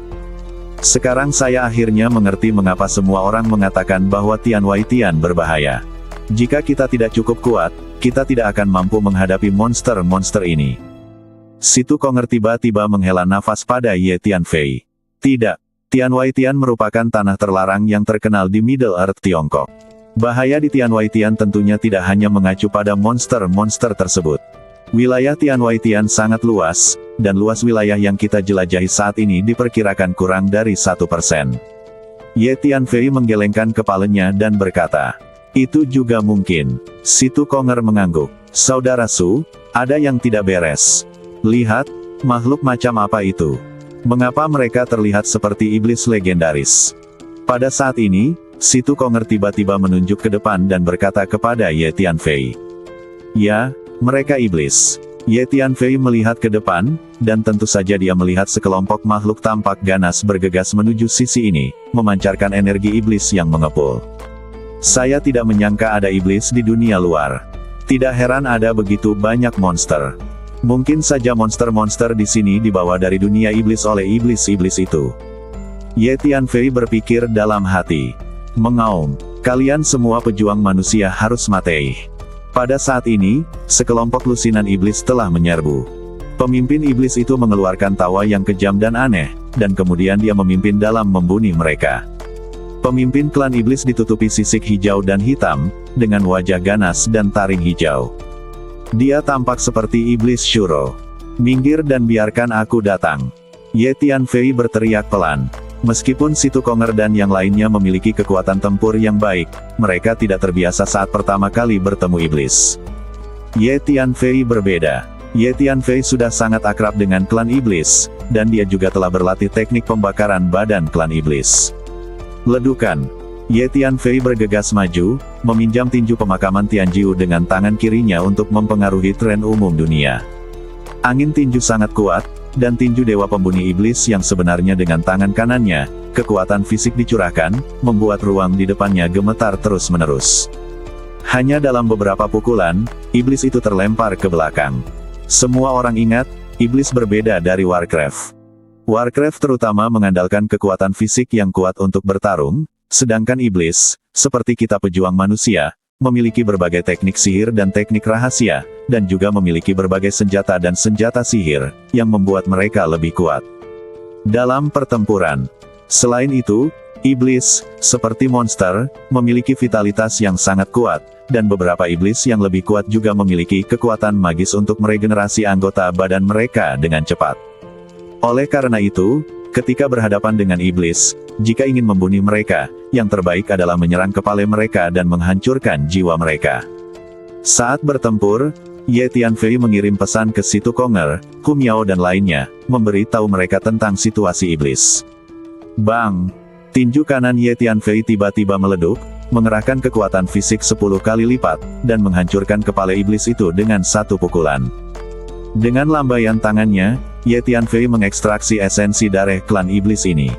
Sekarang saya akhirnya mengerti mengapa semua orang mengatakan bahwa Tian Wai Tian berbahaya. Jika kita tidak cukup kuat, kita tidak akan mampu menghadapi monster-monster ini. Situ Konger tiba-tiba menghela nafas pada Ye Tianfei. Tidak, Tian Wai Tian merupakan tanah terlarang yang terkenal di Middle Earth Tiongkok. Bahaya di Tian Wai Tian tentunya tidak hanya mengacu pada monster-monster tersebut. Wilayah Tian Wai Tian sangat luas, dan luas wilayah yang kita jelajahi saat ini diperkirakan kurang dari 1%. Ye Tianfei menggelengkan kepalanya dan berkata, itu juga mungkin. Situ Konger mengangguk. Saudara Su, ada yang tidak beres. Lihat, makhluk macam apa itu? Mengapa mereka terlihat seperti iblis legendaris? Pada saat ini, Situ Konger tiba-tiba menunjuk ke depan dan berkata kepada Ye Tianfei. Ya, mereka iblis. Ye Tianfei melihat ke depan, dan tentu saja dia melihat sekelompok makhluk tampak ganas bergegas menuju sisi ini, memancarkan energi iblis yang mengepul. Saya tidak menyangka ada iblis di dunia luar. Tidak heran ada begitu banyak monster. Mungkin saja monster-monster di sini dibawa dari dunia iblis oleh iblis-iblis itu. Ye Tianfei berpikir dalam hati. Mengaum, kalian semua pejuang manusia harus mati. Pada saat ini, sekelompok lusinan iblis telah menyerbu. Pemimpin iblis itu mengeluarkan tawa yang kejam dan aneh, dan kemudian dia memimpin dalam membunuh mereka. Pemimpin klan iblis ditutupi sisik hijau dan hitam, dengan wajah ganas dan taring hijau. Dia tampak seperti iblis Shuro. Minggir dan biarkan aku datang. Ye Tianfei berteriak pelan. Meskipun Situ Konger dan yang lainnya memiliki kekuatan tempur yang baik, mereka tidak terbiasa saat pertama kali bertemu iblis. Ye Tianfei berbeda. Ye Tianfei sudah sangat akrab dengan klan iblis, dan dia juga telah berlatih teknik pembakaran badan klan iblis. Ledukan. Ye Tianfei bergegas maju, meminjam tinju pemakaman Tianjiu dengan tangan kirinya untuk mempengaruhi tren umum dunia. Angin tinju sangat kuat, dan tinju dewa pembunuh iblis yang sebenarnya dengan tangan kanannya, kekuatan fisik dicurahkan, membuat ruang di depannya gemetar terus-menerus. Hanya dalam beberapa pukulan, iblis itu terlempar ke belakang. Semua orang ingat, iblis berbeda dari Warcraft. Warcraft terutama mengandalkan kekuatan fisik yang kuat untuk bertarung, sedangkan iblis, seperti kita pejuang manusia, memiliki berbagai teknik sihir dan teknik rahasia, dan juga memiliki berbagai senjata dan senjata sihir, yang membuat mereka lebih kuat dalam pertempuran. Selain itu, iblis, seperti monster, memiliki vitalitas yang sangat kuat, dan beberapa iblis yang lebih kuat juga memiliki kekuatan magis untuk meregenerasi anggota badan mereka dengan cepat. Oleh karena itu, ketika berhadapan dengan iblis, jika ingin membunuh mereka, yang terbaik adalah menyerang kepala mereka dan menghancurkan jiwa mereka. Saat bertempur, Ye Tianfei mengirim pesan ke Situ Konger, Kumiao dan lainnya, memberi tahu mereka tentang situasi iblis. Bang! Tinju kanan Ye Tianfei tiba-tiba meleduk, mengerahkan kekuatan fisik 10 kali lipat, dan menghancurkan kepala iblis itu dengan satu pukulan. Dengan lambaian tangannya, Ye Tianfei mengekstraksi esensi darah klan iblis ini.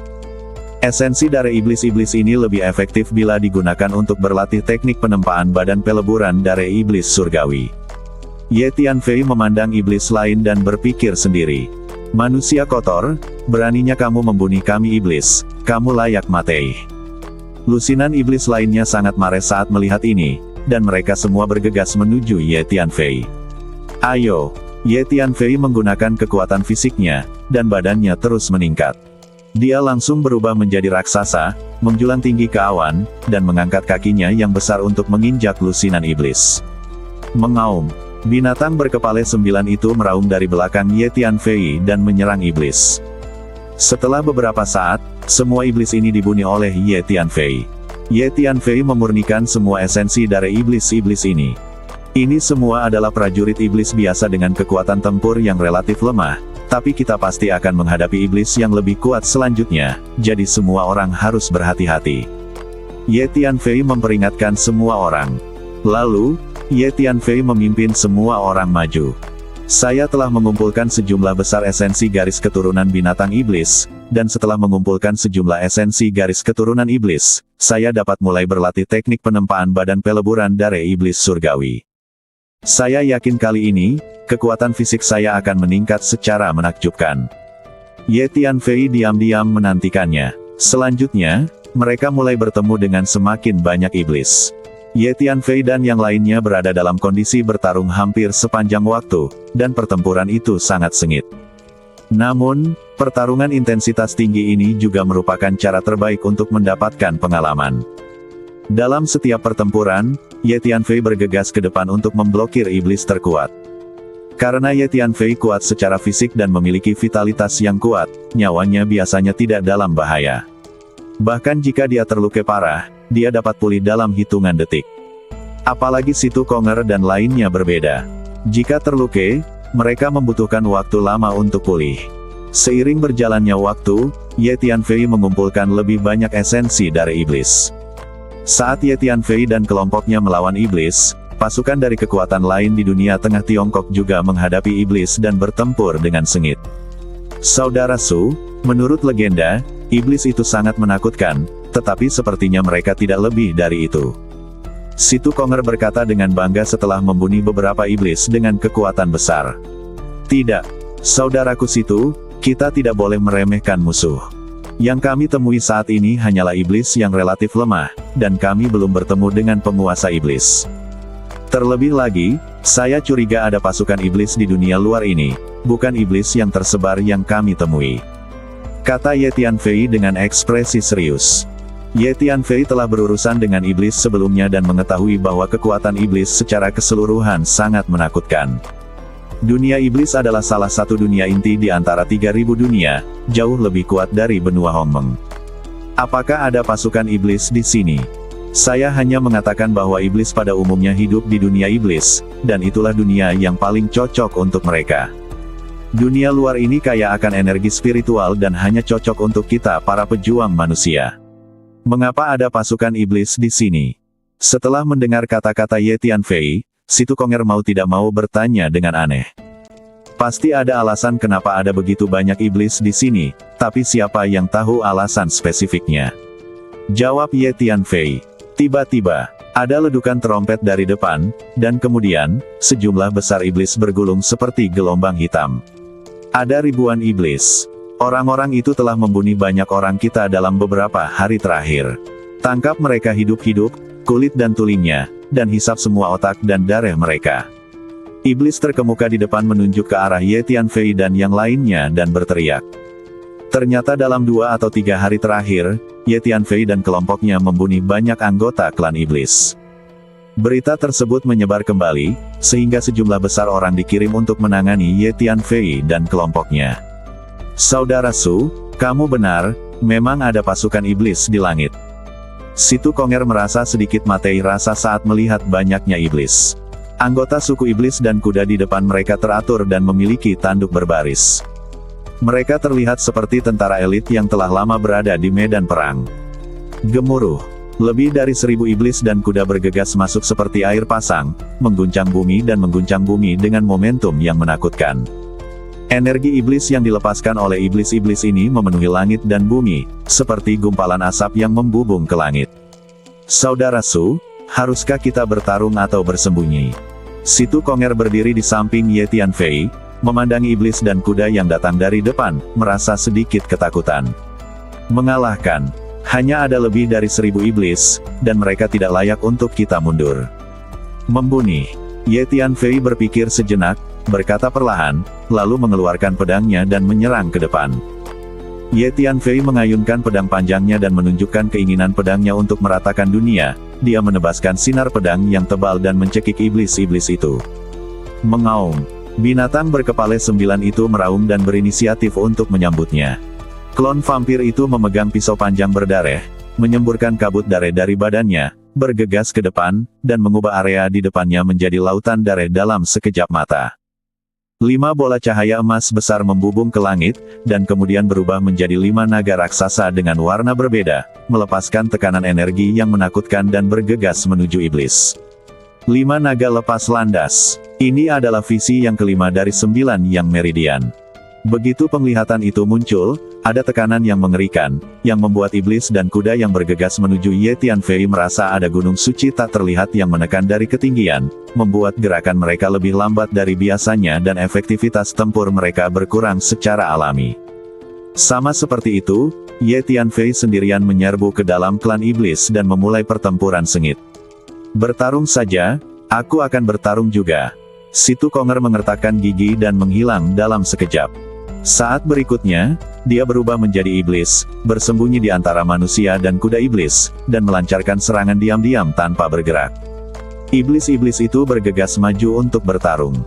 Esensi darah iblis-iblis ini lebih efektif bila digunakan untuk berlatih teknik penempaan badan peleburan darah iblis surgawi. Ye Tianfei memandang iblis lain dan berpikir sendiri. Manusia kotor, beraninya kamu membunuh kami iblis, kamu layak mati. Lusinan iblis lainnya sangat marah saat melihat ini, dan mereka semua bergegas menuju Ye Tianfei. Ayo! Ye Tianfei menggunakan kekuatan fisiknya, dan badannya terus meningkat. Dia langsung berubah menjadi raksasa, menjulang tinggi ke awan, dan mengangkat kakinya yang besar untuk menginjak lusinan iblis. Mengaum. Binatang berkepala 9 itu meraung dari belakang Ye Tianfei dan menyerang iblis. Setelah beberapa saat, semua iblis ini dibunuh oleh Ye Tianfei. Ye Tianfei memurnikan semua esensi dari iblis-iblis ini. Ini semua adalah prajurit iblis biasa dengan kekuatan tempur yang relatif lemah, tapi kita pasti akan menghadapi iblis yang lebih kuat selanjutnya, jadi semua orang harus berhati-hati. Ye Tianfei memperingatkan semua orang. Lalu, Ye Tianfei memimpin semua orang maju. Saya telah mengumpulkan sejumlah besar esensi garis keturunan binatang iblis, dan setelah mengumpulkan sejumlah esensi garis keturunan iblis, saya dapat mulai berlatih teknik penempaan badan peleburan darah iblis surgawi. Saya yakin kali ini, kekuatan fisik saya akan meningkat secara menakjubkan. Ye Tianfei diam-diam menantikannya. Selanjutnya, mereka mulai bertemu dengan semakin banyak iblis. Ye Tianfei dan yang lainnya berada dalam kondisi bertarung hampir sepanjang waktu, dan pertempuran itu sangat sengit. Namun, pertarungan intensitas tinggi ini juga merupakan cara terbaik untuk mendapatkan pengalaman. Dalam setiap pertempuran, Ye Tianfei bergegas ke depan untuk memblokir iblis terkuat. Karena Ye Tianfei kuat secara fisik dan memiliki vitalitas yang kuat, nyawanya biasanya tidak dalam bahaya. Bahkan jika dia terluka parah, dia dapat pulih dalam hitungan detik. Apalagi Situ Konger dan lainnya berbeda. Jika terluka, mereka membutuhkan waktu lama untuk pulih. Seiring berjalannya waktu, Ye Tianfei mengumpulkan lebih banyak esensi dari iblis. Saat Ye Tianfei dan kelompoknya melawan iblis, pasukan dari kekuatan lain di dunia tengah Tiongkok juga menghadapi iblis dan bertempur dengan sengit. Saudara Su, menurut legenda, iblis itu sangat menakutkan, tetapi sepertinya mereka tidak lebih dari itu. Situ Konger berkata dengan bangga setelah membunuh beberapa iblis dengan kekuatan besar. Tidak, saudaraku Situ, kita tidak boleh meremehkan musuh. Yang kami temui saat ini hanyalah iblis yang relatif lemah, dan kami belum bertemu dengan penguasa iblis. Terlebih lagi, saya curiga ada pasukan iblis di dunia luar ini, bukan iblis yang tersebar yang kami temui. Kata Ye Tianfei dengan ekspresi serius. Ye Tianfei telah berurusan dengan iblis sebelumnya dan mengetahui bahwa kekuatan iblis secara keseluruhan sangat menakutkan. Dunia iblis adalah salah satu dunia inti di antara 3.000 dunia, jauh lebih kuat dari benua Hongmeng. Apakah ada pasukan iblis di sini? Saya hanya mengatakan bahwa iblis pada umumnya hidup di dunia iblis, dan itulah dunia yang paling cocok untuk mereka. Dunia luar ini kaya akan energi spiritual dan hanya cocok untuk kita para pejuang manusia. Mengapa ada pasukan iblis di sini? Setelah mendengar kata-kata Ye Tianfei, si Tukonger mau tidak mau bertanya dengan aneh. Pasti ada alasan kenapa ada begitu banyak iblis di sini, tapi siapa yang tahu alasan spesifiknya? Jawab Ye Tianfei. Tiba-tiba, ada ledukan trompet dari depan, dan kemudian, sejumlah besar iblis bergulung seperti gelombang hitam. Ada ribuan iblis. Orang-orang itu telah membunuh banyak orang kita dalam beberapa hari terakhir. Tangkap mereka hidup-hidup, kulit dan tulingnya, dan hisap semua otak dan darah mereka. Iblis terkemuka di depan menunjuk ke arah Ye Tianfei dan yang lainnya dan berteriak. Ternyata dalam 2 atau 3 hari terakhir, Ye Tianfei dan kelompoknya membunuh banyak anggota klan iblis. Berita tersebut menyebar kembali, sehingga sejumlah besar orang dikirim untuk menangani Ye Tianfei dan kelompoknya. Saudara Su, kamu benar, memang ada pasukan iblis di langit. Si Tukonger merasa sedikit mati rasa saat melihat banyaknya iblis. Anggota suku iblis dan kuda di depan mereka teratur dan memiliki tanduk berbaris. Mereka terlihat seperti tentara elit yang telah lama berada di medan perang. Gemuruh. Lebih dari 1000 iblis dan kuda bergegas masuk seperti air pasang, mengguncang bumi dan mengguncang bumi dengan momentum yang menakutkan. Energi iblis yang dilepaskan oleh iblis-iblis ini memenuhi langit dan bumi, seperti gumpalan asap yang membubung ke langit. Saudara Su, haruskah kita bertarung atau bersembunyi? Si Tukonger berdiri di samping Ye Tianfei, memandangi iblis dan kuda yang datang dari depan, merasa sedikit ketakutan. Mengalahkan. Hanya ada lebih dari 1000 iblis, dan mereka tidak layak untuk kita mundur. Membunuh. Ye Tianfei berpikir sejenak, berkata perlahan, lalu mengeluarkan pedangnya dan menyerang ke depan. Ye Tianfei mengayunkan pedang panjangnya dan menunjukkan keinginan pedangnya untuk meratakan dunia. Dia menebaskan sinar pedang yang tebal dan mencekik iblis-iblis itu. Mengaum. Binatang berkepala 9 itu meraung dan berinisiatif untuk menyambutnya. Klon vampir itu memegang pisau panjang berdarah, menyemburkan kabut darah dari badannya, bergegas ke depan, dan mengubah area di depannya menjadi lautan darah dalam sekejap mata. 5 bola cahaya emas besar membubung ke langit, dan kemudian berubah menjadi 5 naga raksasa dengan warna berbeda, melepaskan tekanan energi yang menakutkan dan bergegas menuju iblis. 5 naga lepas landas. Ini adalah visi yang kelima dari 9 yang meridian. Begitu penglihatan itu muncul, ada tekanan yang mengerikan, yang membuat iblis dan kuda yang bergegas menuju Ye Tianfei merasa ada gunung suci tak terlihat yang menekan dari ketinggian, membuat gerakan mereka lebih lambat dari biasanya dan efektivitas tempur mereka berkurang secara alami. Sama seperti itu, Ye Tianfei sendirian menyerbu ke dalam klan iblis dan memulai pertempuran sengit. Bertarung saja, aku akan bertarung juga. Si Tukonger mengertakkan gigi dan menghilang dalam sekejap. Saat berikutnya, dia berubah menjadi iblis, bersembunyi di antara manusia dan kuda iblis, dan melancarkan serangan diam-diam tanpa bergerak. Iblis-iblis itu bergegas maju untuk bertarung.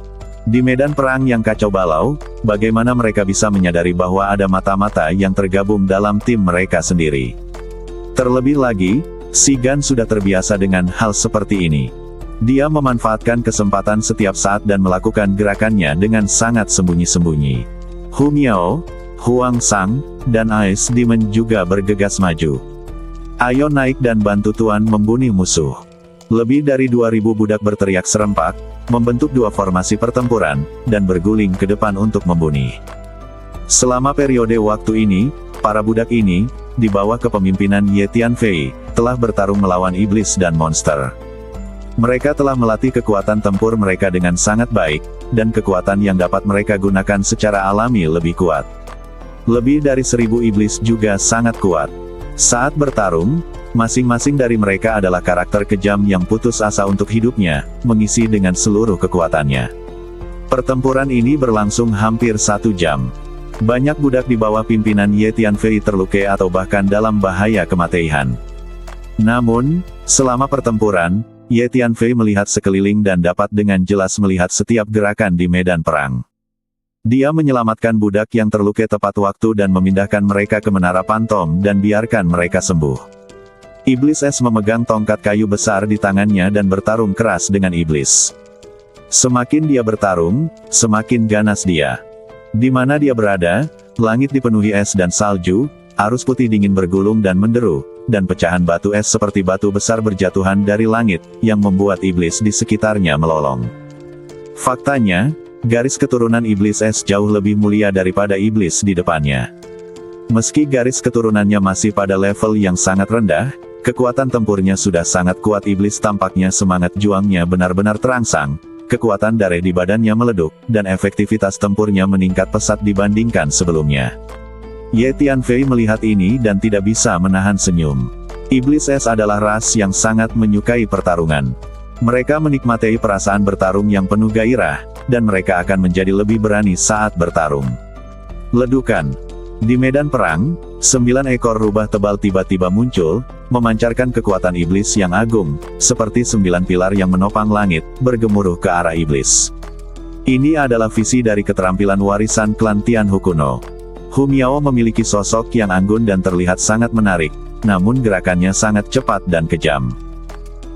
Di medan perang yang kacau balau, bagaimana mereka bisa menyadari bahwa ada mata-mata yang tergabung dalam tim mereka sendiri? Terlebih lagi, si Gan sudah terbiasa dengan hal seperti ini. Dia memanfaatkan kesempatan setiap saat dan melakukan gerakannya dengan sangat sembunyi-sembunyi. Hu Miao, Huang Sang, dan Ice Demon juga bergegas maju. Ayo naik dan bantu Tuan membunuh musuh. Lebih dari 2000 budak berteriak serempak, membentuk 2 formasi pertempuran, dan berguling ke depan untuk membunuh. Selama periode waktu ini, para budak ini, di bawah kepemimpinan Ye Tianfei, telah bertarung melawan iblis dan monster. Mereka telah melatih kekuatan tempur mereka dengan sangat baik, dan kekuatan yang dapat mereka gunakan secara alami lebih kuat. Lebih dari 1000 iblis juga sangat kuat. Saat bertarung, masing-masing dari mereka adalah karakter kejam yang putus asa untuk hidupnya, mengisi dengan seluruh kekuatannya. Pertempuran ini berlangsung hampir 1 jam. Banyak budak di bawah pimpinan Ye Tianfei terluka atau bahkan dalam bahaya kematian. Namun, selama pertempuran, Ye Tianfei melihat sekeliling dan dapat dengan jelas melihat setiap gerakan di medan perang. Dia menyelamatkan budak yang terluka tepat waktu dan memindahkan mereka ke menara pantom dan biarkan mereka sembuh. Iblis es memegang tongkat kayu besar di tangannya dan bertarung keras dengan iblis. Semakin dia bertarung, semakin ganas dia. Di mana dia berada, langit dipenuhi es dan salju, arus putih dingin bergulung dan menderu, dan pecahan batu es seperti batu besar berjatuhan dari langit, yang membuat iblis di sekitarnya melolong. Faktanya, garis keturunan iblis es jauh lebih mulia daripada iblis di depannya. Meski garis keturunannya masih pada level yang sangat rendah, kekuatan tempurnya sudah sangat kuat. Iblis tampaknya semangat juangnya benar-benar terangsang, kekuatan darah di badannya meleduk, dan efektivitas tempurnya meningkat pesat dibandingkan sebelumnya. Ye Tianfei melihat ini dan tidak bisa menahan senyum. Iblis es adalah ras yang sangat menyukai pertarungan. Mereka menikmati perasaan bertarung yang penuh gairah, dan mereka akan menjadi lebih berani saat bertarung. Ledukan. Di medan perang, 9 ekor rubah tebal tiba-tiba muncul, memancarkan kekuatan iblis yang agung, seperti 9 pilar yang menopang langit, bergemuruh ke arah iblis. Ini adalah visi dari keterampilan warisan klan Tianhu kuno. Hu Miao memiliki sosok yang anggun dan terlihat sangat menarik, namun gerakannya sangat cepat dan kejam.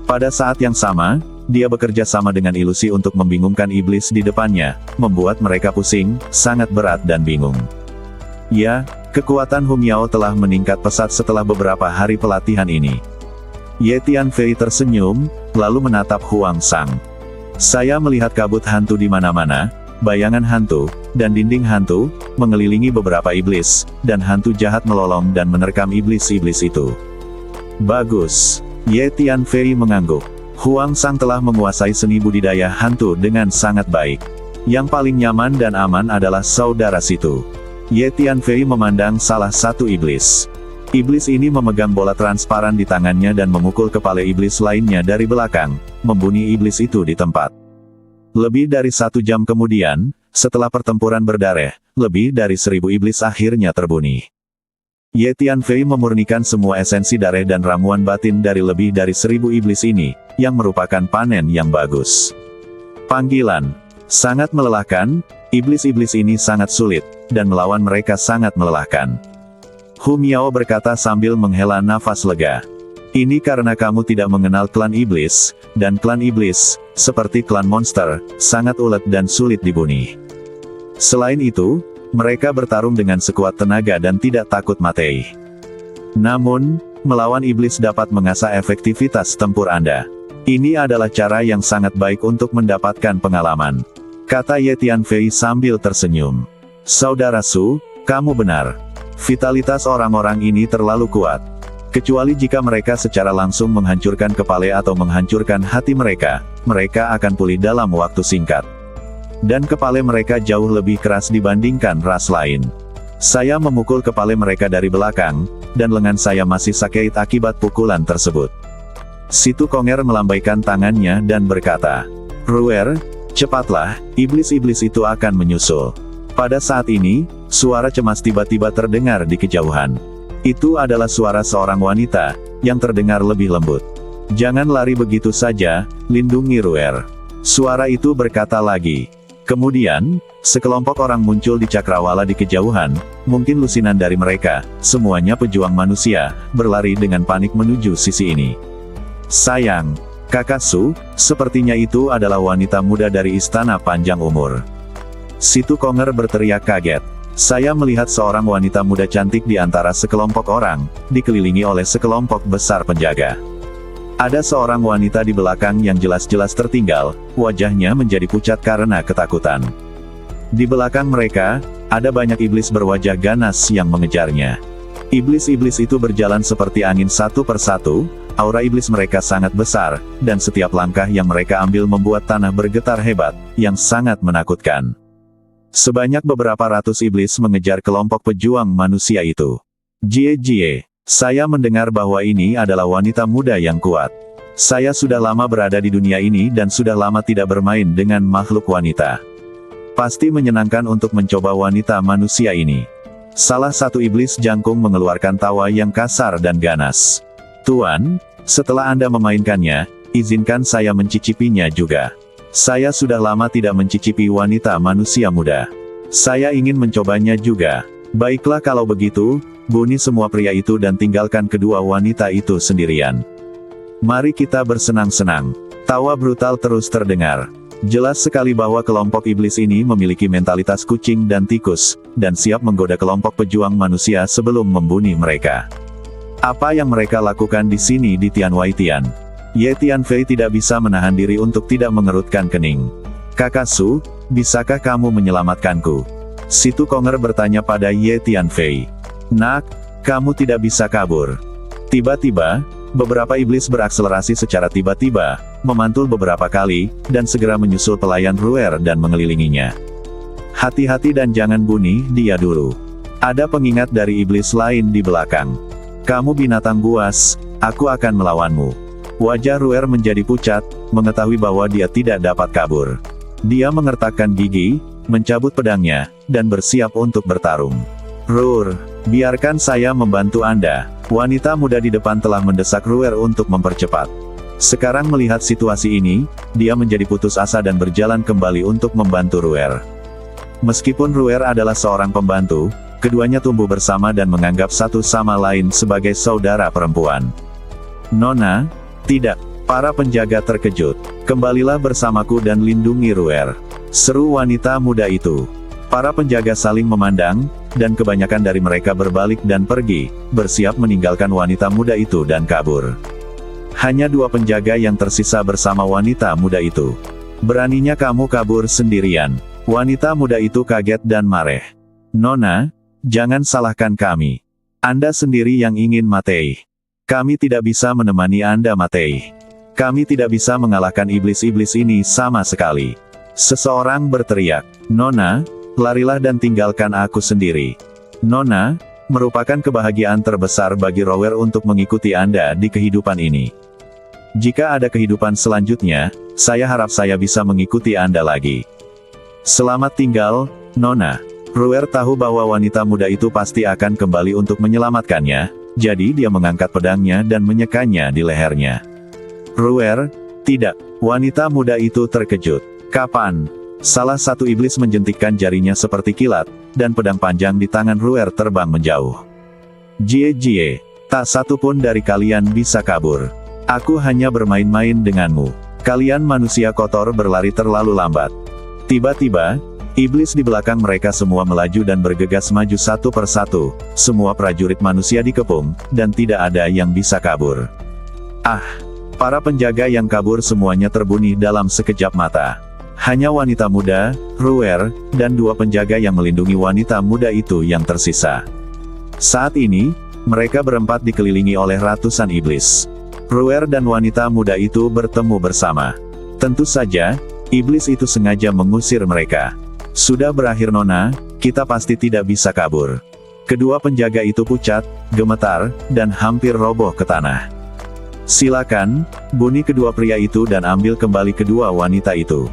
Pada saat yang sama, dia bekerja sama dengan ilusi untuk membingungkan iblis di depannya, membuat mereka pusing, sangat berat dan bingung. Ya, kekuatan Hu Miao telah meningkat pesat setelah beberapa hari pelatihan ini. Ye Tianfei tersenyum, lalu menatap Huang Sang. Saya melihat kabut hantu di mana-mana, bayangan hantu, dan dinding hantu, mengelilingi beberapa iblis, dan hantu jahat melolong dan menerkam iblis-iblis itu. Bagus. Ye Tianfei mengangguk. Huang Sang telah menguasai seni budidaya hantu dengan sangat baik. Yang paling nyaman dan aman adalah saudara situ. Ye Tianfei memandang salah satu iblis. Iblis ini memegang bola transparan di tangannya dan memukul kepala iblis lainnya dari belakang, membunuh iblis itu di tempat. Lebih dari 1 jam kemudian, setelah pertempuran berdarah, lebih dari 1000 iblis akhirnya terbunuh. Ye Tianfei memurnikan semua esensi darah dan ramuan batin dari lebih dari 1000 iblis ini, yang merupakan panen yang bagus. Panggilan. Sangat melelahkan, iblis-iblis ini sangat sulit, dan melawan mereka sangat melelahkan. Hu Miao berkata sambil menghela nafas lega. Ini karena kamu tidak mengenal klan iblis, dan klan iblis, seperti klan monster, sangat ulet dan sulit dibunuh. Selain itu, mereka bertarung dengan sekuat tenaga dan tidak takut mati. Namun, melawan iblis dapat mengasah efektivitas tempur Anda. Ini adalah cara yang sangat baik untuk mendapatkan pengalaman, kata Ye Tianfei sambil tersenyum. Saudara Su, kamu benar. Vitalitas orang-orang ini terlalu kuat. Kecuali jika mereka secara langsung menghancurkan kepala atau menghancurkan hati mereka, mereka akan pulih dalam waktu singkat. Dan kepala mereka jauh lebih keras dibandingkan ras lain. Saya memukul kepala mereka dari belakang, dan lengan saya masih sakit akibat pukulan tersebut. Situ Konger melambaikan tangannya dan berkata, Ruer, cepatlah, iblis-iblis itu akan menyusul. Pada saat ini, suara cemas tiba-tiba terdengar di kejauhan. Itu adalah suara seorang wanita, yang terdengar lebih lembut. Jangan lari begitu saja, lindungi Ruer. Suara itu berkata lagi. Kemudian, sekelompok orang muncul di cakrawala di kejauhan, mungkin lusinan dari mereka, semuanya pejuang manusia, berlari dengan panik menuju sisi ini. Sayang, Kakak Su, sepertinya itu adalah wanita muda dari Istana Panjang Umur. Situ Konger berteriak kaget. Saya melihat seorang wanita muda cantik di antara sekelompok orang, dikelilingi oleh sekelompok besar penjaga. Ada seorang wanita di belakang yang jelas-jelas tertinggal, wajahnya menjadi pucat karena ketakutan. Di belakang mereka, ada banyak iblis berwajah ganas yang mengejarnya. Iblis-iblis itu berjalan seperti angin satu persatu, aura iblis mereka sangat besar, dan setiap langkah yang mereka ambil membuat tanah bergetar hebat, yang sangat menakutkan. Sebanyak beberapa ratus iblis mengejar kelompok pejuang manusia itu. Jie, saya mendengar bahwa ini adalah wanita muda yang kuat. Saya sudah lama berada di dunia ini dan sudah lama tidak bermain dengan makhluk wanita. Pasti menyenangkan untuk mencoba wanita manusia ini. Salah satu iblis jangkung mengeluarkan tawa yang kasar dan ganas. Tuan, setelah Anda memainkannya, izinkan saya mencicipinya juga. Saya sudah lama tidak mencicipi wanita manusia muda. Saya ingin mencobanya juga. Baiklah kalau begitu, bunuh semua pria itu dan tinggalkan kedua wanita itu sendirian. Mari kita bersenang-senang. Tawa brutal terus terdengar. Jelas sekali bahwa kelompok iblis ini memiliki mentalitas kucing dan tikus, dan siap menggoda kelompok pejuang manusia sebelum membunuh mereka. Apa yang mereka lakukan di sini di Tianwaitian? Ye Tianfei tidak bisa menahan diri untuk tidak mengerutkan kening. Kakak Su, bisakah kamu menyelamatkanku? Si Tukonger bertanya pada Ye Tianfei. Nak, kamu tidak bisa kabur. Tiba-tiba, beberapa iblis berakselerasi secara tiba-tiba, memantul beberapa kali, dan segera menyusul pelayan Ruer dan mengelilinginya. Hati-hati dan jangan bunuh dia dulu. Ada pengingat dari iblis lain di belakang. Kamu binatang buas, aku akan melawanmu. Wajah Ruer menjadi pucat, mengetahui bahwa dia tidak dapat kabur. Dia mengertakkan gigi, mencabut pedangnya, dan bersiap untuk bertarung. Ruer, biarkan saya membantu Anda. Wanita muda di depan telah mendesak Ruer untuk mempercepat. Sekarang melihat situasi ini, dia menjadi putus asa dan berjalan kembali untuk membantu Ruer. Meskipun Ruer adalah seorang pembantu, keduanya tumbuh bersama dan menganggap satu sama lain sebagai saudara perempuan. Nona, tidak. Para penjaga terkejut. Kembalilah bersamaku dan lindungi Ruer. Seru wanita muda itu. Para penjaga saling memandang, dan kebanyakan dari mereka berbalik dan pergi, bersiap meninggalkan wanita muda itu dan kabur. Hanya dua penjaga yang tersisa bersama wanita muda itu. Beraninya kamu kabur sendirian. Wanita muda itu kaget dan marah. Nona, jangan salahkan kami. Anda sendiri yang ingin mati. Kami tidak bisa menemani Anda mati. Kami tidak bisa mengalahkan iblis-iblis ini sama sekali. Seseorang berteriak, Nona, larilah dan tinggalkan aku sendiri. Nona, merupakan kebahagiaan terbesar bagi Ruer untuk mengikuti Anda di kehidupan ini. Jika ada kehidupan selanjutnya, saya harap saya bisa mengikuti Anda lagi. Selamat tinggal, Nona. Ruer tahu bahwa wanita muda itu pasti akan kembali untuk menyelamatkannya, jadi dia mengangkat pedangnya dan menyekanya di lehernya. Ruer, tidak. Wanita muda itu terkejut. Kapan? Salah satu iblis menjentikkan jarinya seperti kilat, dan pedang panjang di tangan Ruer terbang menjauh. Jie, tak satu pun dari kalian bisa kabur. Aku hanya bermain-main denganmu. Kalian manusia kotor berlari terlalu lambat. Tiba-tiba, iblis di belakang mereka semua melaju dan bergegas maju satu persatu, semua prajurit manusia dikepung, dan tidak ada yang bisa kabur. Ah! Para penjaga yang kabur semuanya terbunuh dalam sekejap mata. Hanya wanita muda, Ruer, dan dua penjaga yang melindungi wanita muda itu yang tersisa. Saat ini, mereka berempat dikelilingi oleh ratusan iblis. Ruer dan wanita muda itu bertemu bersama. Tentu saja, iblis itu sengaja mengusir mereka. Sudah berakhir Nona, kita pasti tidak bisa kabur. Kedua penjaga itu pucat, gemetar, dan hampir roboh ke tanah. Silakan, bunuh kedua pria itu dan ambil kembali kedua wanita itu.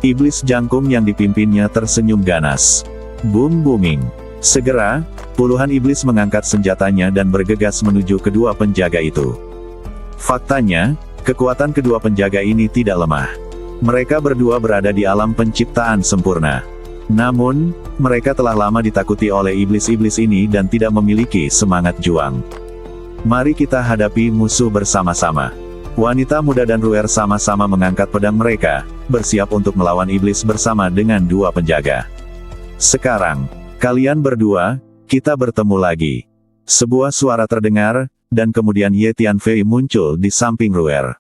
Iblis jangkung yang dipimpinnya tersenyum ganas. Booming. Segera, puluhan iblis mengangkat senjatanya dan bergegas menuju kedua penjaga itu. Faktanya, kekuatan kedua penjaga ini tidak lemah. Mereka berdua berada di alam penciptaan sempurna. Namun, mereka telah lama ditakuti oleh iblis-iblis ini dan tidak memiliki semangat juang. Mari kita hadapi musuh bersama-sama. Wanita muda dan Ruer sama-sama mengangkat pedang mereka, bersiap untuk melawan iblis bersama dengan dua penjaga. Sekarang, kalian berdua, kita bertemu lagi. Sebuah suara terdengar, dan kemudian Ye Tianfei muncul di samping Ruer.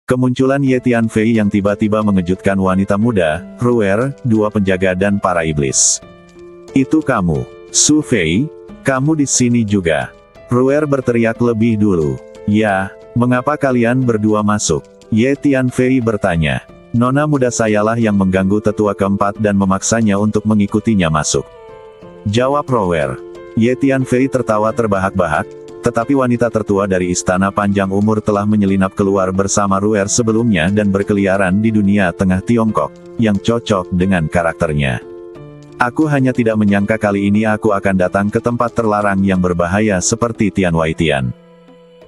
Kemunculan Ye Tianfei yang tiba-tiba mengejutkan wanita muda, Ruer, dua penjaga dan para iblis. Itu kamu, Su Fei, kamu di sini juga. Ruer berteriak lebih dulu. Ya, mengapa kalian berdua masuk? Ye Tianfei bertanya. Nona muda sayalah yang mengganggu tetua keempat dan memaksanya untuk mengikutinya masuk. Jawab Ruer. Ye Tianfei tertawa terbahak-bahak, tetapi wanita tertua dari istana panjang umur telah menyelinap keluar bersama Ruer sebelumnya dan berkeliaran di dunia tengah Tiongkok, yang cocok dengan karakternya. Aku hanya tidak menyangka kali ini aku akan datang ke tempat terlarang yang berbahaya seperti Tianwaitian.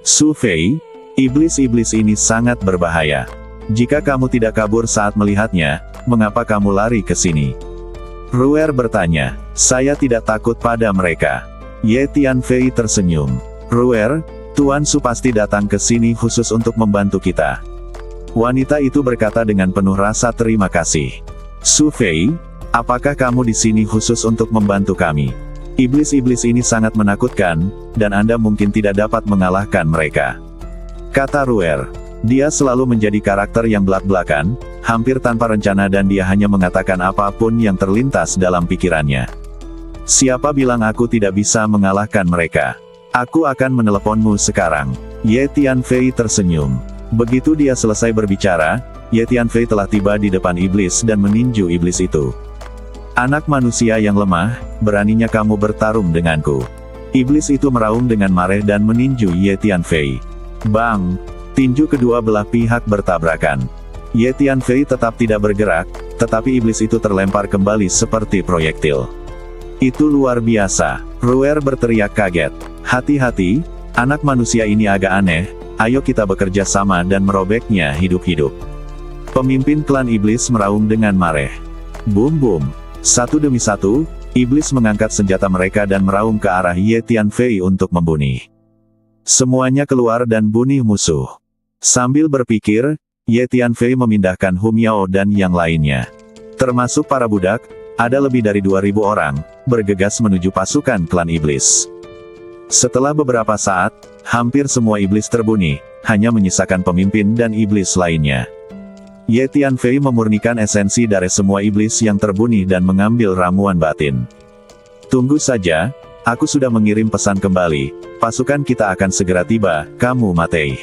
Su Fei, iblis-iblis ini sangat berbahaya. Jika kamu tidak kabur saat melihatnya, mengapa kamu lari ke sini? Ruer bertanya, saya tidak takut pada mereka. Ye Tianfei tersenyum. "Ruer, Tuan Su pasti datang ke sini khusus untuk membantu kita." Wanita itu berkata dengan penuh rasa terima kasih. "Su Fei, apakah kamu di sini khusus untuk membantu kami? Iblis-iblis ini sangat menakutkan, dan Anda mungkin tidak dapat mengalahkan mereka," kata Ruer. Dia selalu menjadi karakter yang belak-belakan, hampir tanpa rencana, dan dia hanya mengatakan apapun yang terlintas dalam pikirannya. "Siapa bilang aku tidak bisa mengalahkan mereka? Aku akan meneleponmu sekarang." Ye Tianfei tersenyum. Begitu dia selesai berbicara, Ye Tianfei telah tiba di depan iblis dan meninju iblis itu. "Anak manusia yang lemah, beraninya kamu bertarung denganku?" Iblis itu meraung dengan marah dan meninju Ye Tianfei. Bang! Tinju kedua belah pihak bertabrakan. Ye Tianfei tetap tidak bergerak, tetapi iblis itu terlempar kembali seperti proyektil. "Itu luar biasa!" Ruer berteriak kaget. "Hati-hati, anak manusia ini agak aneh, ayo kita bekerja sama dan merobeknya hidup-hidup." Pemimpin klan iblis meraung dengan marah. Bum-bum. Satu demi satu, iblis mengangkat senjata mereka dan meraung ke arah Ye Tianfei untuk membunuh. Semuanya keluar dan bunuh musuh. Sambil berpikir, Ye Tianfei memindahkan Hu Miao dan yang lainnya. Termasuk para budak, ada lebih dari 2.000 orang, bergegas menuju pasukan klan iblis. Setelah beberapa saat, hampir semua iblis terbunuh, hanya menyisakan pemimpin dan iblis lainnya. Ye Tianfei memurnikan esensi dari semua iblis yang terbunuh dan mengambil ramuan batin. "Tunggu saja, aku sudah mengirim pesan kembali, pasukan kita akan segera tiba, kamu Matei."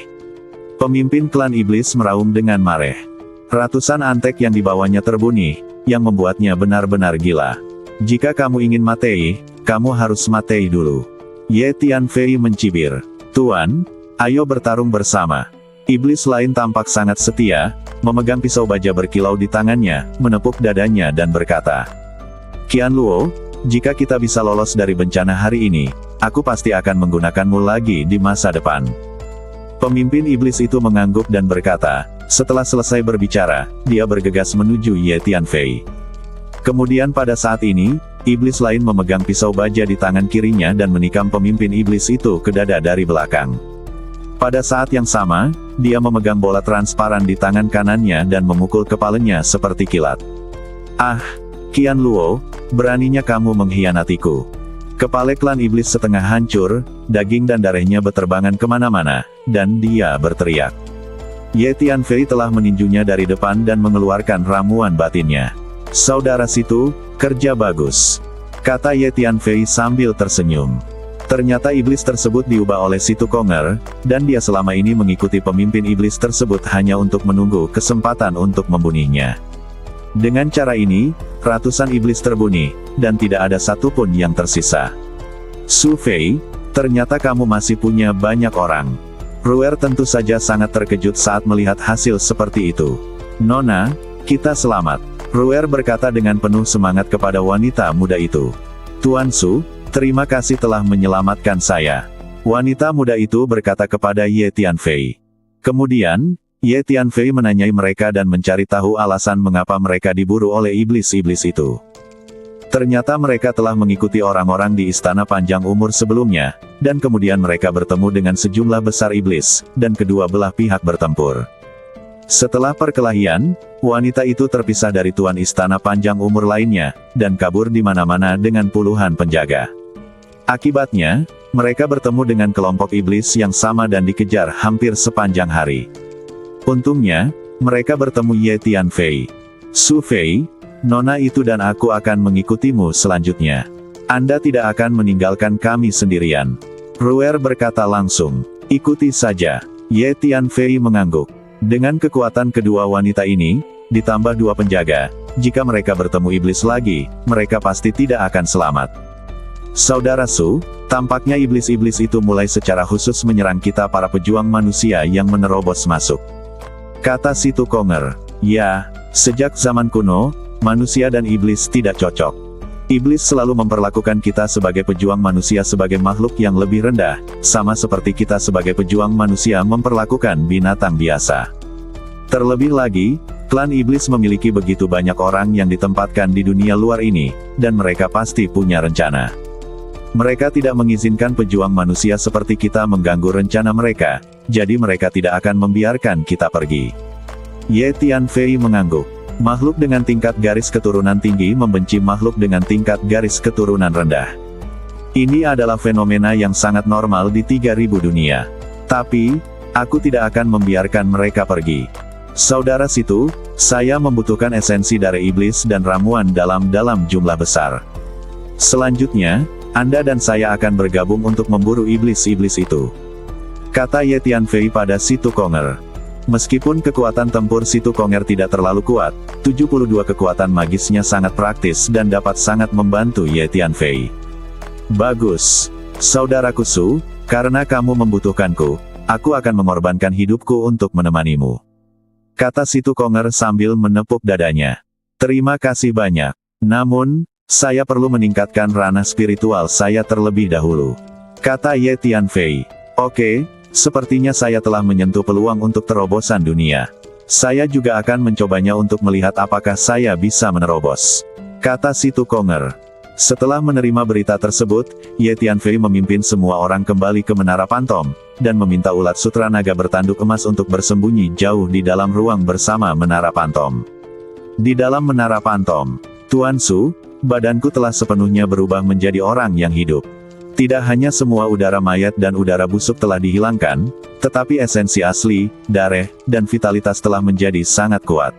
Pemimpin klan iblis meraung dengan marah. Ratusan antek yang dibawanya terbunuh, yang membuatnya benar-benar gila. "Jika kamu ingin Matei, kamu harus Matei dulu." Ye Tianfei mencibir. "Tuan, ayo bertarung bersama." Iblis lain tampak sangat setia, memegang pisau baja berkilau di tangannya, menepuk dadanya dan berkata, "Qian Luo, jika kita bisa lolos dari bencana hari ini, aku pasti akan menggunakanmu lagi di masa depan." Pemimpin iblis itu mengangguk dan berkata, setelah selesai berbicara, dia bergegas menuju Ye Tianfei. Kemudian pada saat ini, iblis lain memegang pisau baja di tangan kirinya dan menikam pemimpin iblis itu ke dada dari belakang. Pada saat yang sama, dia memegang bola transparan di tangan kanannya dan memukul kepalanya seperti kilat. "Ah, Qian Luo, beraninya kamu mengkhianatiku." Kepala klan iblis setengah hancur, daging dan darahnya berterbangan kemana-mana, dan dia berteriak. Ye Tianfei telah meninjunya dari depan dan mengeluarkan ramuan batinnya. "Saudara situ, kerja bagus," kata Ye Tianfei sambil tersenyum. Ternyata iblis tersebut diubah oleh Situ Konger, dan dia selama ini mengikuti pemimpin iblis tersebut hanya untuk menunggu kesempatan untuk membunuhnya. Dengan cara ini, ratusan iblis terbunuh, dan tidak ada satupun yang tersisa. "Su Fei, ternyata kamu masih punya banyak orang." Ruer tentu saja sangat terkejut saat melihat hasil seperti itu. "Nona, kita selamat," Ruer berkata dengan penuh semangat kepada wanita muda itu. "Tuan Su, terima kasih telah menyelamatkan saya," wanita muda itu berkata kepada Ye Tianfei. Kemudian, Ye Tianfei menanyai mereka dan mencari tahu alasan mengapa mereka diburu oleh iblis-iblis itu. Ternyata mereka telah mengikuti orang-orang di Istana Panjang Umur sebelumnya, dan kemudian mereka bertemu dengan sejumlah besar iblis, dan kedua belah pihak bertempur. Setelah perkelahian, wanita itu terpisah dari tuan Istana Panjang Umur lainnya, dan kabur di mana-mana dengan puluhan penjaga. Akibatnya, mereka bertemu dengan kelompok iblis yang sama dan dikejar hampir sepanjang hari. Untungnya, mereka bertemu Ye Tianfei. "Su Fei, Nona itu dan aku akan mengikutimu selanjutnya. Anda tidak akan meninggalkan kami sendirian," Ruer berkata langsung. "Ikuti saja." Ye Tianfei mengangguk. Dengan kekuatan kedua wanita ini, ditambah dua penjaga, jika mereka bertemu iblis lagi, mereka pasti tidak akan selamat. "Saudara Su, tampaknya iblis-iblis itu mulai secara khusus menyerang kita para pejuang manusia yang menerobos masuk," kata Situ Konger. "Ya, sejak zaman kuno, manusia dan iblis tidak cocok. Iblis selalu memperlakukan kita sebagai pejuang manusia sebagai makhluk yang lebih rendah, sama seperti kita sebagai pejuang manusia memperlakukan binatang biasa. Terlebih lagi, klan iblis memiliki begitu banyak orang yang ditempatkan di dunia luar ini, dan mereka pasti punya rencana. Mereka tidak mengizinkan pejuang manusia seperti kita mengganggu rencana mereka, jadi mereka tidak akan membiarkan kita pergi. Ye Tianfei mengangguk. Makhluk dengan tingkat garis keturunan tinggi membenci makhluk dengan tingkat garis keturunan rendah. Ini adalah fenomena yang sangat normal di 3000 dunia. Tapi, aku tidak akan membiarkan mereka pergi. Saudara situ, saya membutuhkan esensi dari iblis dan ramuan dalam jumlah besar. Selanjutnya, Anda dan saya akan bergabung untuk memburu iblis-iblis itu. Kata Ye Tianfei pada Situ Konger. Meskipun kekuatan tempur Situ Konger tidak terlalu kuat, 72 kekuatan magisnya sangat praktis dan dapat sangat membantu Ye Tianfei. Bagus. Saudaraku Su, karena kamu membutuhkanku, aku akan mengorbankan hidupku untuk menemanimu. Kata Situ Konger sambil menepuk dadanya. Terima kasih banyak. Namun, saya perlu meningkatkan ranah spiritual saya terlebih dahulu. Kata Ye Tianfei. Oke. Sepertinya saya telah menyentuh peluang untuk terobosan dunia. Saya juga akan mencobanya untuk melihat apakah saya bisa menerobos. Kata Situ Konger. Setelah menerima berita tersebut, Ye Tianfei memimpin semua orang kembali ke Menara Pantom, dan meminta ulat sutra naga bertanduk emas untuk bersembunyi jauh di dalam ruang bersama Menara Pantom. Di dalam Menara Pantom, Tuan Su, badanku telah sepenuhnya berubah menjadi orang yang hidup. Tidak hanya semua udara mayat dan udara busuk telah dihilangkan, tetapi esensi asli, darah, dan vitalitas telah menjadi sangat kuat.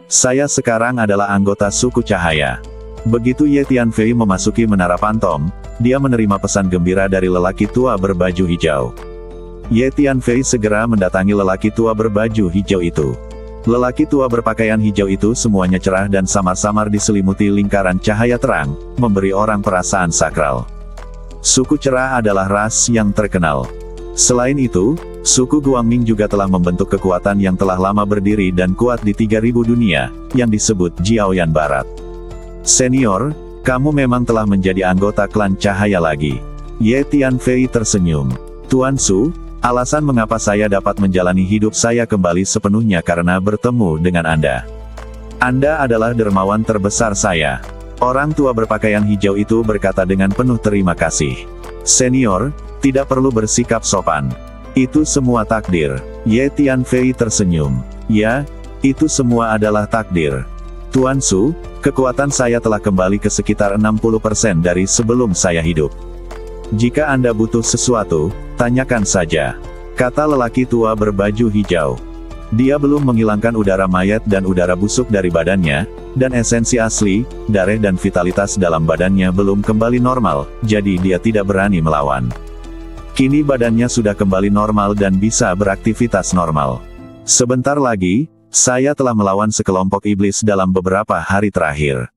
Saya sekarang adalah anggota suku cahaya. Begitu Ye Tianfei memasuki Menara Pantom, dia menerima pesan gembira dari lelaki tua berbaju hijau. Ye Tianfei segera mendatangi lelaki tua berbaju hijau itu. Lelaki tua berpakaian hijau itu semuanya cerah dan samar-samar diselimuti lingkaran cahaya terang, memberi orang perasaan sakral. Suku cerah adalah ras yang terkenal. Selain itu, suku Guangming juga telah membentuk kekuatan yang telah lama berdiri dan kuat di 3000 dunia, yang disebut Jiaoyan Barat. Senior, kamu memang telah menjadi anggota klan cahaya lagi. Ye Tianfei tersenyum. Tuan Su, alasan mengapa saya dapat menjalani hidup saya kembali sepenuhnya karena bertemu dengan Anda. Anda adalah dermawan terbesar saya. Orang tua berpakaian hijau itu berkata dengan penuh terima kasih. Senior, tidak perlu bersikap sopan. Itu semua takdir. Ye Tianfei tersenyum. Ya, itu semua adalah takdir. Tuan Su, kekuatan saya telah kembali ke sekitar 60% dari sebelum saya hidup. Jika Anda butuh sesuatu, tanyakan saja. Kata lelaki tua berbaju hijau. Dia belum menghilangkan udara mayat dan udara busuk dari badannya, dan esensi asli, darah dan vitalitas dalam badannya belum kembali normal, jadi dia tidak berani melawan. Kini badannya sudah kembali normal dan bisa beraktivitas normal. Sebentar lagi, saya telah melawan sekelompok iblis dalam beberapa hari terakhir.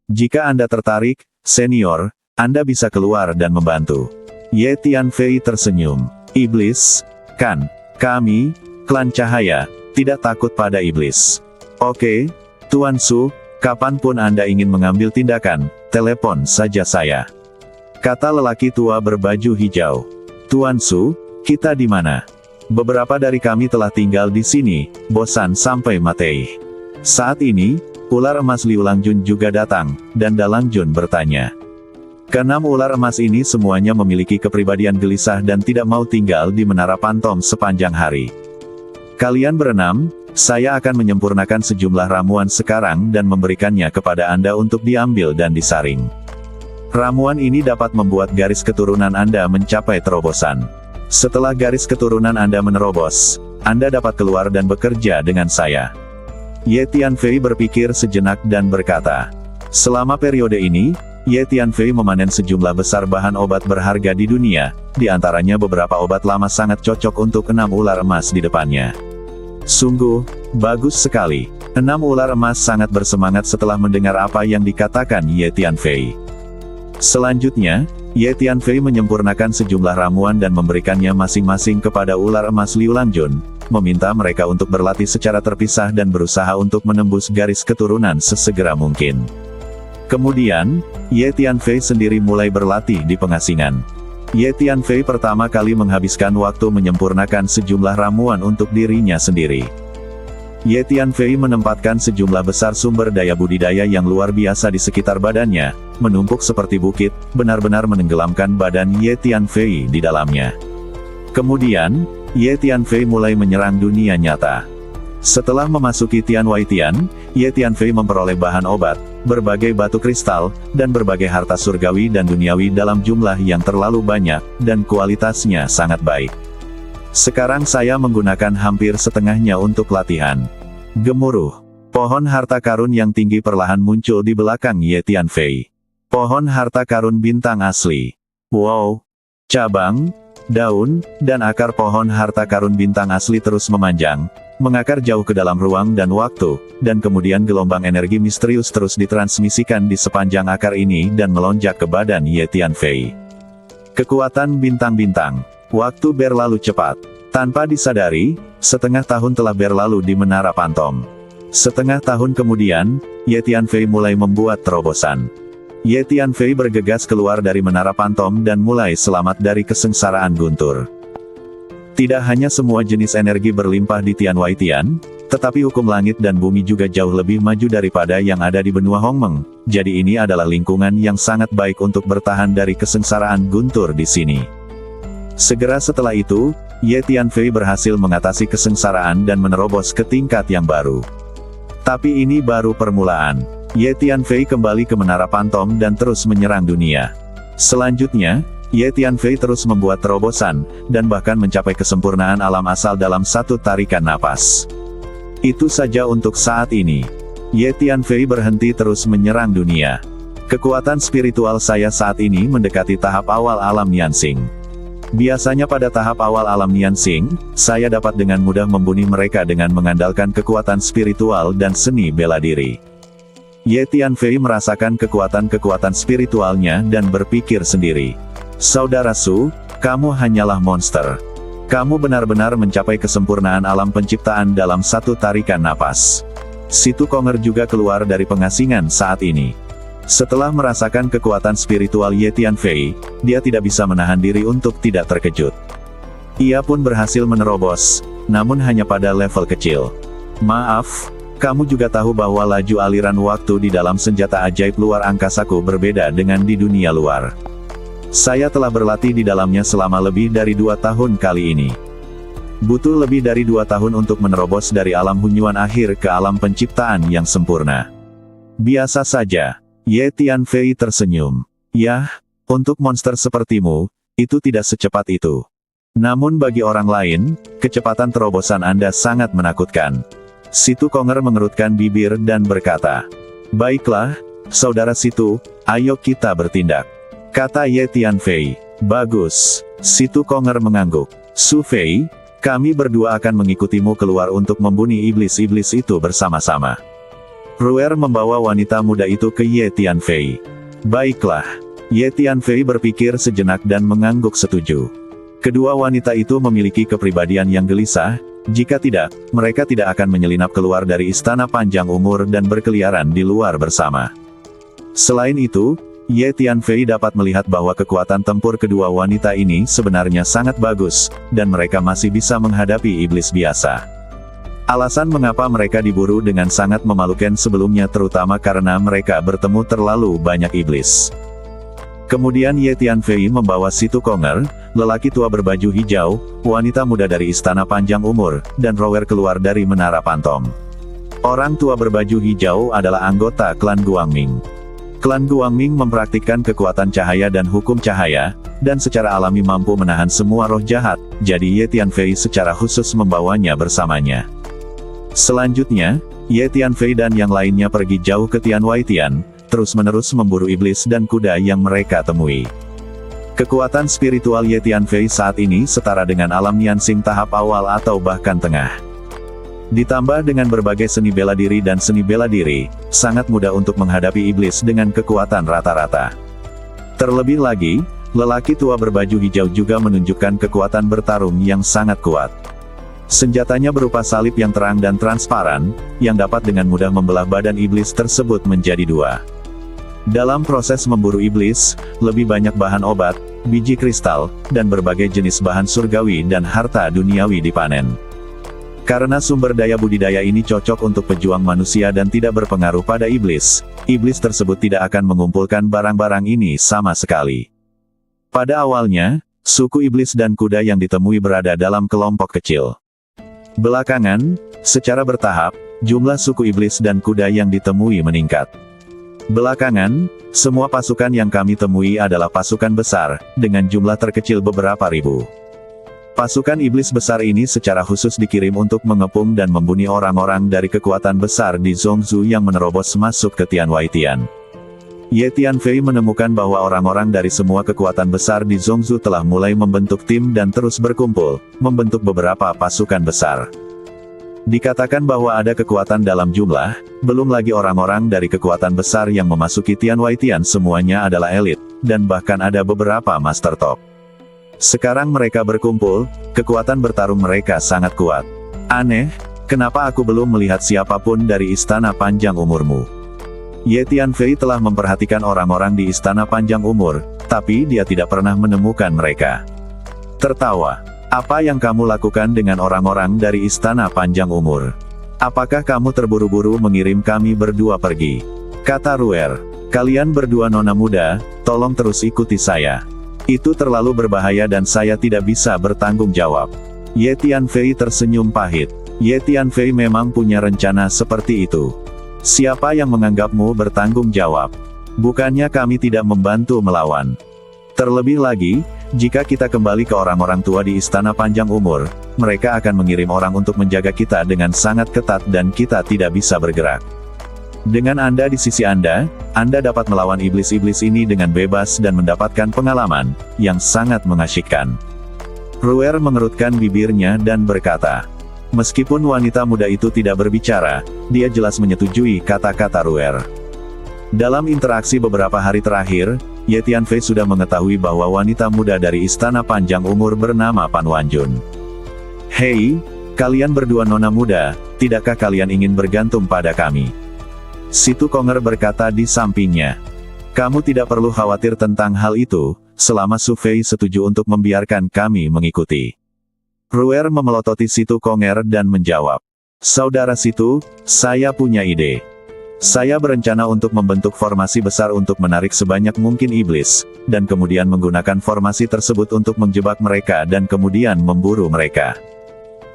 Jika Anda tertarik, senior, Anda bisa keluar dan membantu. Ye Tianfei tersenyum. Iblis? Kan, kami, klan cahaya, tidak takut pada iblis. Oke, Tuan Su, kapanpun Anda ingin mengambil tindakan, telepon saja saya. Kata lelaki tua berbaju hijau. Tuan Su, kita di mana? Beberapa dari kami telah tinggal di sini, bosan sampai mati. Saat ini, ular emas Liu Langjun juga datang, dan Dalangjun bertanya. Keenam ular emas ini semuanya memiliki kepribadian gelisah dan tidak mau tinggal di Menara Pantom sepanjang hari. Kalian berenam, saya akan menyempurnakan sejumlah ramuan sekarang dan memberikannya kepada Anda untuk diambil dan disaring. Ramuan ini dapat membuat garis keturunan Anda mencapai terobosan. Setelah garis keturunan Anda menerobos, Anda dapat keluar dan bekerja dengan saya. Ye Tianfei berpikir sejenak dan berkata, selama periode ini, Ye Tianfei memanen sejumlah besar bahan obat berharga di dunia, di antaranya beberapa obat lama sangat cocok untuk 6 ular emas di depannya. Sungguh, bagus sekali. 6 ular emas sangat bersemangat setelah mendengar apa yang dikatakan Ye Tianfei. Selanjutnya, Ye Tianfei menyempurnakan sejumlah ramuan dan memberikannya masing-masing kepada ular emas Liu Langjun, meminta mereka untuk berlatih secara terpisah dan berusaha untuk menembus garis keturunan sesegera mungkin. Kemudian, Ye Tianfei sendiri mulai berlatih di pengasingan. Ye Tianfei pertama kali menghabiskan waktu menyempurnakan sejumlah ramuan untuk dirinya sendiri. Ye Tianfei menempatkan sejumlah besar sumber daya budidaya yang luar biasa di sekitar badannya, menumpuk seperti bukit, benar-benar menenggelamkan badan Ye Tianfei di dalamnya. Kemudian, Ye Tianfei mulai menyerang dunia nyata. Setelah memasuki Tianwaitian, Ye Tianfei memperoleh bahan obat, berbagai batu kristal, dan berbagai harta surgawi dan duniawi dalam jumlah yang terlalu banyak, dan kualitasnya sangat baik. Sekarang saya menggunakan hampir setengahnya untuk latihan. Gemuruh. Pohon harta karun yang tinggi perlahan muncul di belakang Ye Tianfei. Pohon harta karun bintang asli. Wow! Cabang, daun, dan akar pohon harta karun bintang asli terus memanjang, mengakar jauh ke dalam ruang dan waktu, dan kemudian gelombang energi misterius terus ditransmisikan di sepanjang akar ini dan melonjak ke badan Ye Tianfei. Kekuatan bintang-bintang. Waktu berlalu cepat. Tanpa disadari, setengah tahun telah berlalu di Menara Pantom. Setengah tahun kemudian, Ye Tianfei mulai membuat terobosan. Ye Tianfei bergegas keluar dari Menara Pantom dan mulai selamat dari kesengsaraan guntur. Tidak hanya semua jenis energi berlimpah di Tianwaitian, tetapi hukum langit dan bumi juga jauh lebih maju daripada yang ada di benua Hongmeng. Jadi ini adalah lingkungan yang sangat baik untuk bertahan dari kesengsaraan guntur di sini. Segera setelah itu, Ye Tianfei berhasil mengatasi kesengsaraan dan menerobos ke tingkat yang baru. Tapi ini baru permulaan. Ye Tianfei kembali ke Menara Pantom dan terus menyerang dunia. Selanjutnya, Ye Tianfei terus membuat terobosan, dan bahkan mencapai kesempurnaan alam asal dalam satu tarikan napas. Itu saja untuk saat ini. Ye Tianfei berhenti terus menyerang dunia. Kekuatan spiritual saya saat ini mendekati tahap awal alam Niansing. Biasanya pada tahap awal alam Niansing, saya dapat dengan mudah membunuh mereka dengan mengandalkan kekuatan spiritual dan seni bela diri. Ye Tianfei merasakan kekuatan-kekuatan spiritualnya dan berpikir sendiri. Saudara Su, kamu hanyalah monster. Kamu benar-benar mencapai kesempurnaan alam penciptaan dalam satu tarikan napas. Situ Konger juga keluar dari pengasingan saat ini. Setelah merasakan kekuatan spiritual Ye Tianfei, dia tidak bisa menahan diri untuk tidak terkejut. Ia pun berhasil menerobos, namun hanya pada level kecil. Maaf, kamu juga tahu bahwa laju aliran waktu di dalam senjata ajaib luar angkasaku berbeda dengan di dunia luar. Saya telah berlatih di dalamnya selama lebih dari 2 tahun kali ini. Butuh lebih dari 2 tahun untuk menerobos dari alam hunyuan akhir ke alam penciptaan yang sempurna. Biasa saja. Ye Tianfei tersenyum. Yah, untuk monster sepertimu, itu tidak secepat itu. Namun bagi orang lain, kecepatan terobosan Anda sangat menakutkan. Situ Konger mengerutkan bibir dan berkata, "Baiklah, saudara Situ, ayo kita bertindak," kata Ye Tianfei. "Bagus." Situ Konger mengangguk. "Su Fei, kami berdua akan mengikutimu keluar untuk membunuh iblis-iblis itu bersama-sama." Ruer membawa wanita muda itu ke Ye Tianfei. "Baiklah." Ye Tianfei berpikir sejenak dan mengangguk setuju. Kedua wanita itu memiliki kepribadian yang gelisah, jika tidak, mereka tidak akan menyelinap keluar dari istana panjang umur dan berkeliaran di luar bersama. Selain itu, Ye Tianfei dapat melihat bahwa kekuatan tempur kedua wanita ini sebenarnya sangat bagus, dan mereka masih bisa menghadapi iblis biasa. Alasan mengapa mereka diburu dengan sangat memalukan sebelumnya terutama karena mereka bertemu terlalu banyak iblis. Kemudian Ye Tianfei membawa Situ Konger, lelaki tua berbaju hijau, wanita muda dari istana panjang umur, dan Rower keluar dari Menara Pantom. Orang tua berbaju hijau adalah anggota klan Guangming. Klan Guangming mempraktikkan kekuatan cahaya dan hukum cahaya, dan secara alami mampu menahan semua roh jahat, jadi Ye Tianfei secara khusus membawanya bersamanya. Selanjutnya, Ye Tianfei dan yang lainnya pergi jauh ke Tianwaitian, terus-menerus memburu iblis dan kuda yang mereka temui. Kekuatan spiritual Ye Tianfei saat ini setara dengan alam Niansing tahap awal atau bahkan tengah. Ditambah dengan berbagai seni bela diri dan seni bela diri, sangat mudah untuk menghadapi iblis dengan kekuatan rata-rata. Terlebih lagi, lelaki tua berbaju hijau juga menunjukkan kekuatan bertarung yang sangat kuat. Senjatanya berupa salib yang terang dan transparan, yang dapat dengan mudah membelah badan iblis tersebut menjadi 2. Dalam proses memburu iblis, lebih banyak bahan obat, biji kristal, dan berbagai jenis bahan surgawi dan harta duniawi dipanen. Karena sumber daya budidaya ini cocok untuk pejuang manusia dan tidak berpengaruh pada iblis, iblis tersebut tidak akan mengumpulkan barang-barang ini sama sekali. Pada awalnya, suku iblis dan kuda yang ditemui berada dalam kelompok kecil. Belakangan, secara bertahap, jumlah suku iblis dan kuda yang ditemui meningkat. Belakangan, semua pasukan yang kami temui adalah pasukan besar, dengan jumlah terkecil beberapa ribu. Pasukan iblis besar ini secara khusus dikirim untuk mengepung dan membunuh orang-orang dari kekuatan besar di Zhongzhou yang menerobos masuk ke Tianwaitian. Ye Tianfei menemukan bahwa orang-orang dari semua kekuatan besar di Zhongzhou telah mulai membentuk tim dan terus berkumpul, membentuk beberapa pasukan besar. Dikatakan bahwa ada kekuatan dalam jumlah, belum lagi orang-orang dari kekuatan besar yang memasuki Tianwaitian semuanya adalah elit, dan bahkan ada beberapa master top. Sekarang mereka berkumpul, kekuatan bertarung mereka sangat kuat. Aneh, kenapa aku belum melihat siapapun dari Istana Panjang Umurmu? Ye Tianfei telah memperhatikan orang-orang di Istana Panjang Umur, tapi dia tidak pernah menemukan mereka. Tertawa, apa yang kamu lakukan dengan orang-orang dari Istana Panjang Umur? Apakah kamu terburu-buru mengirim kami berdua pergi? Kata Ruer, kalian berdua nona muda, tolong terus ikuti saya. Itu terlalu berbahaya dan saya tidak bisa bertanggung jawab. Ye Tianfei tersenyum pahit. Ye Tianfei memang punya rencana seperti itu. Siapa yang menganggapmu bertanggung jawab? Bukannya kami tidak membantu melawan. Terlebih lagi, jika kita kembali ke orang-orang tua di Istana Panjang Umur, mereka akan mengirim orang untuk menjaga kita dengan sangat ketat dan kita tidak bisa bergerak. Dengan Anda di sisi Anda dapat melawan iblis-iblis ini dengan bebas dan mendapatkan pengalaman yang sangat mengasyikkan. Ruer mengerutkan bibirnya dan berkata, meskipun wanita muda itu tidak berbicara, dia jelas menyetujui kata-kata Ruer. Dalam interaksi beberapa hari terakhir, Ye Tianfei sudah mengetahui bahwa wanita muda dari Istana Panjang Umur bernama Pan Wanjun. Hei, kalian berdua nona muda, tidakkah kalian ingin bergantung pada kami? Situ Konger berkata di sampingnya. Kamu tidak perlu khawatir tentang hal itu, selama Su Fei setuju untuk membiarkan kami mengikuti. Ruer memelototi Situ Konger dan menjawab. Saudara Situ, saya punya ide. Saya berencana untuk membentuk formasi besar untuk menarik sebanyak mungkin iblis, dan kemudian menggunakan formasi tersebut untuk menjebak mereka dan kemudian memburu mereka.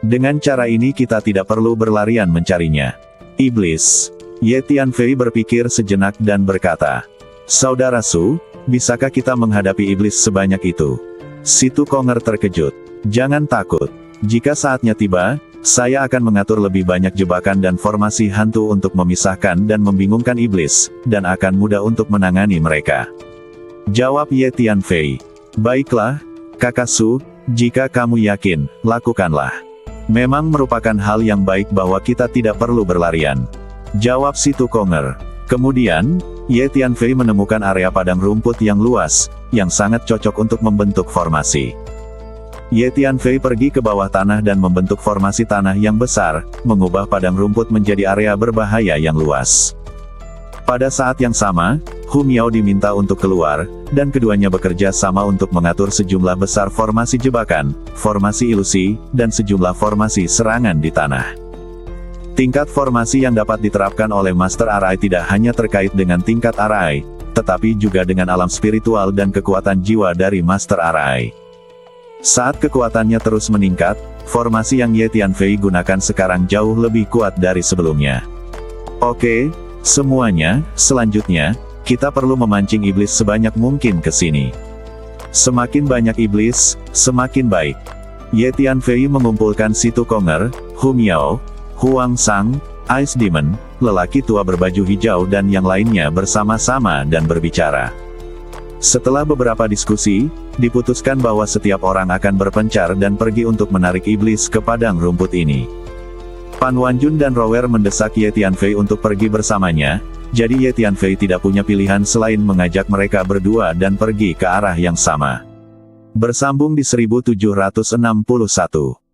Dengan cara ini kita tidak perlu berlarian mencarinya. Iblis. Ye Tianfei berpikir sejenak dan berkata, Saudara Su, bisakah kita menghadapi iblis sebanyak itu? Situ Konger terkejut. Jangan takut. Jika saatnya tiba, saya akan mengatur lebih banyak jebakan dan formasi hantu untuk memisahkan dan membingungkan iblis, dan akan mudah untuk menangani mereka. Jawab Ye Tianfei. Baiklah, Kakak Su, jika kamu yakin, lakukanlah. Memang merupakan hal yang baik bahwa kita tidak perlu berlarian. Jawab Situ Konger. Kemudian, Ye Tianfei menemukan area padang rumput yang luas, yang sangat cocok untuk membentuk formasi. Ye Tianfei pergi ke bawah tanah dan membentuk formasi tanah yang besar, mengubah padang rumput menjadi area berbahaya yang luas. Pada saat yang sama, Hu Miao diminta untuk keluar, dan keduanya bekerja sama untuk mengatur sejumlah besar formasi jebakan, formasi ilusi, dan sejumlah formasi serangan di tanah. Tingkat formasi yang dapat diterapkan oleh Master Arai tidak hanya terkait dengan tingkat Arai, tetapi juga dengan alam spiritual dan kekuatan jiwa dari Master Arai. Saat kekuatannya terus meningkat, formasi yang Ye Tianfei gunakan sekarang jauh lebih kuat dari sebelumnya. Oke, semuanya, selanjutnya, kita perlu memancing iblis sebanyak mungkin ke sini. Semakin banyak iblis, semakin baik. Ye Tianfei mengumpulkan Situ Konger, Hu Miao, Huang Sang, Ice Demon, lelaki tua berbaju hijau dan yang lainnya bersama-sama dan berbicara. Setelah beberapa diskusi, diputuskan bahwa setiap orang akan berpencar dan pergi untuk menarik iblis ke padang rumput ini. Pan Wanjun dan Rower mendesak Ye Tianfei untuk pergi bersamanya, jadi Ye Tianfei tidak punya pilihan selain mengajak mereka berdua dan pergi ke arah yang sama. Bersambung di 1761.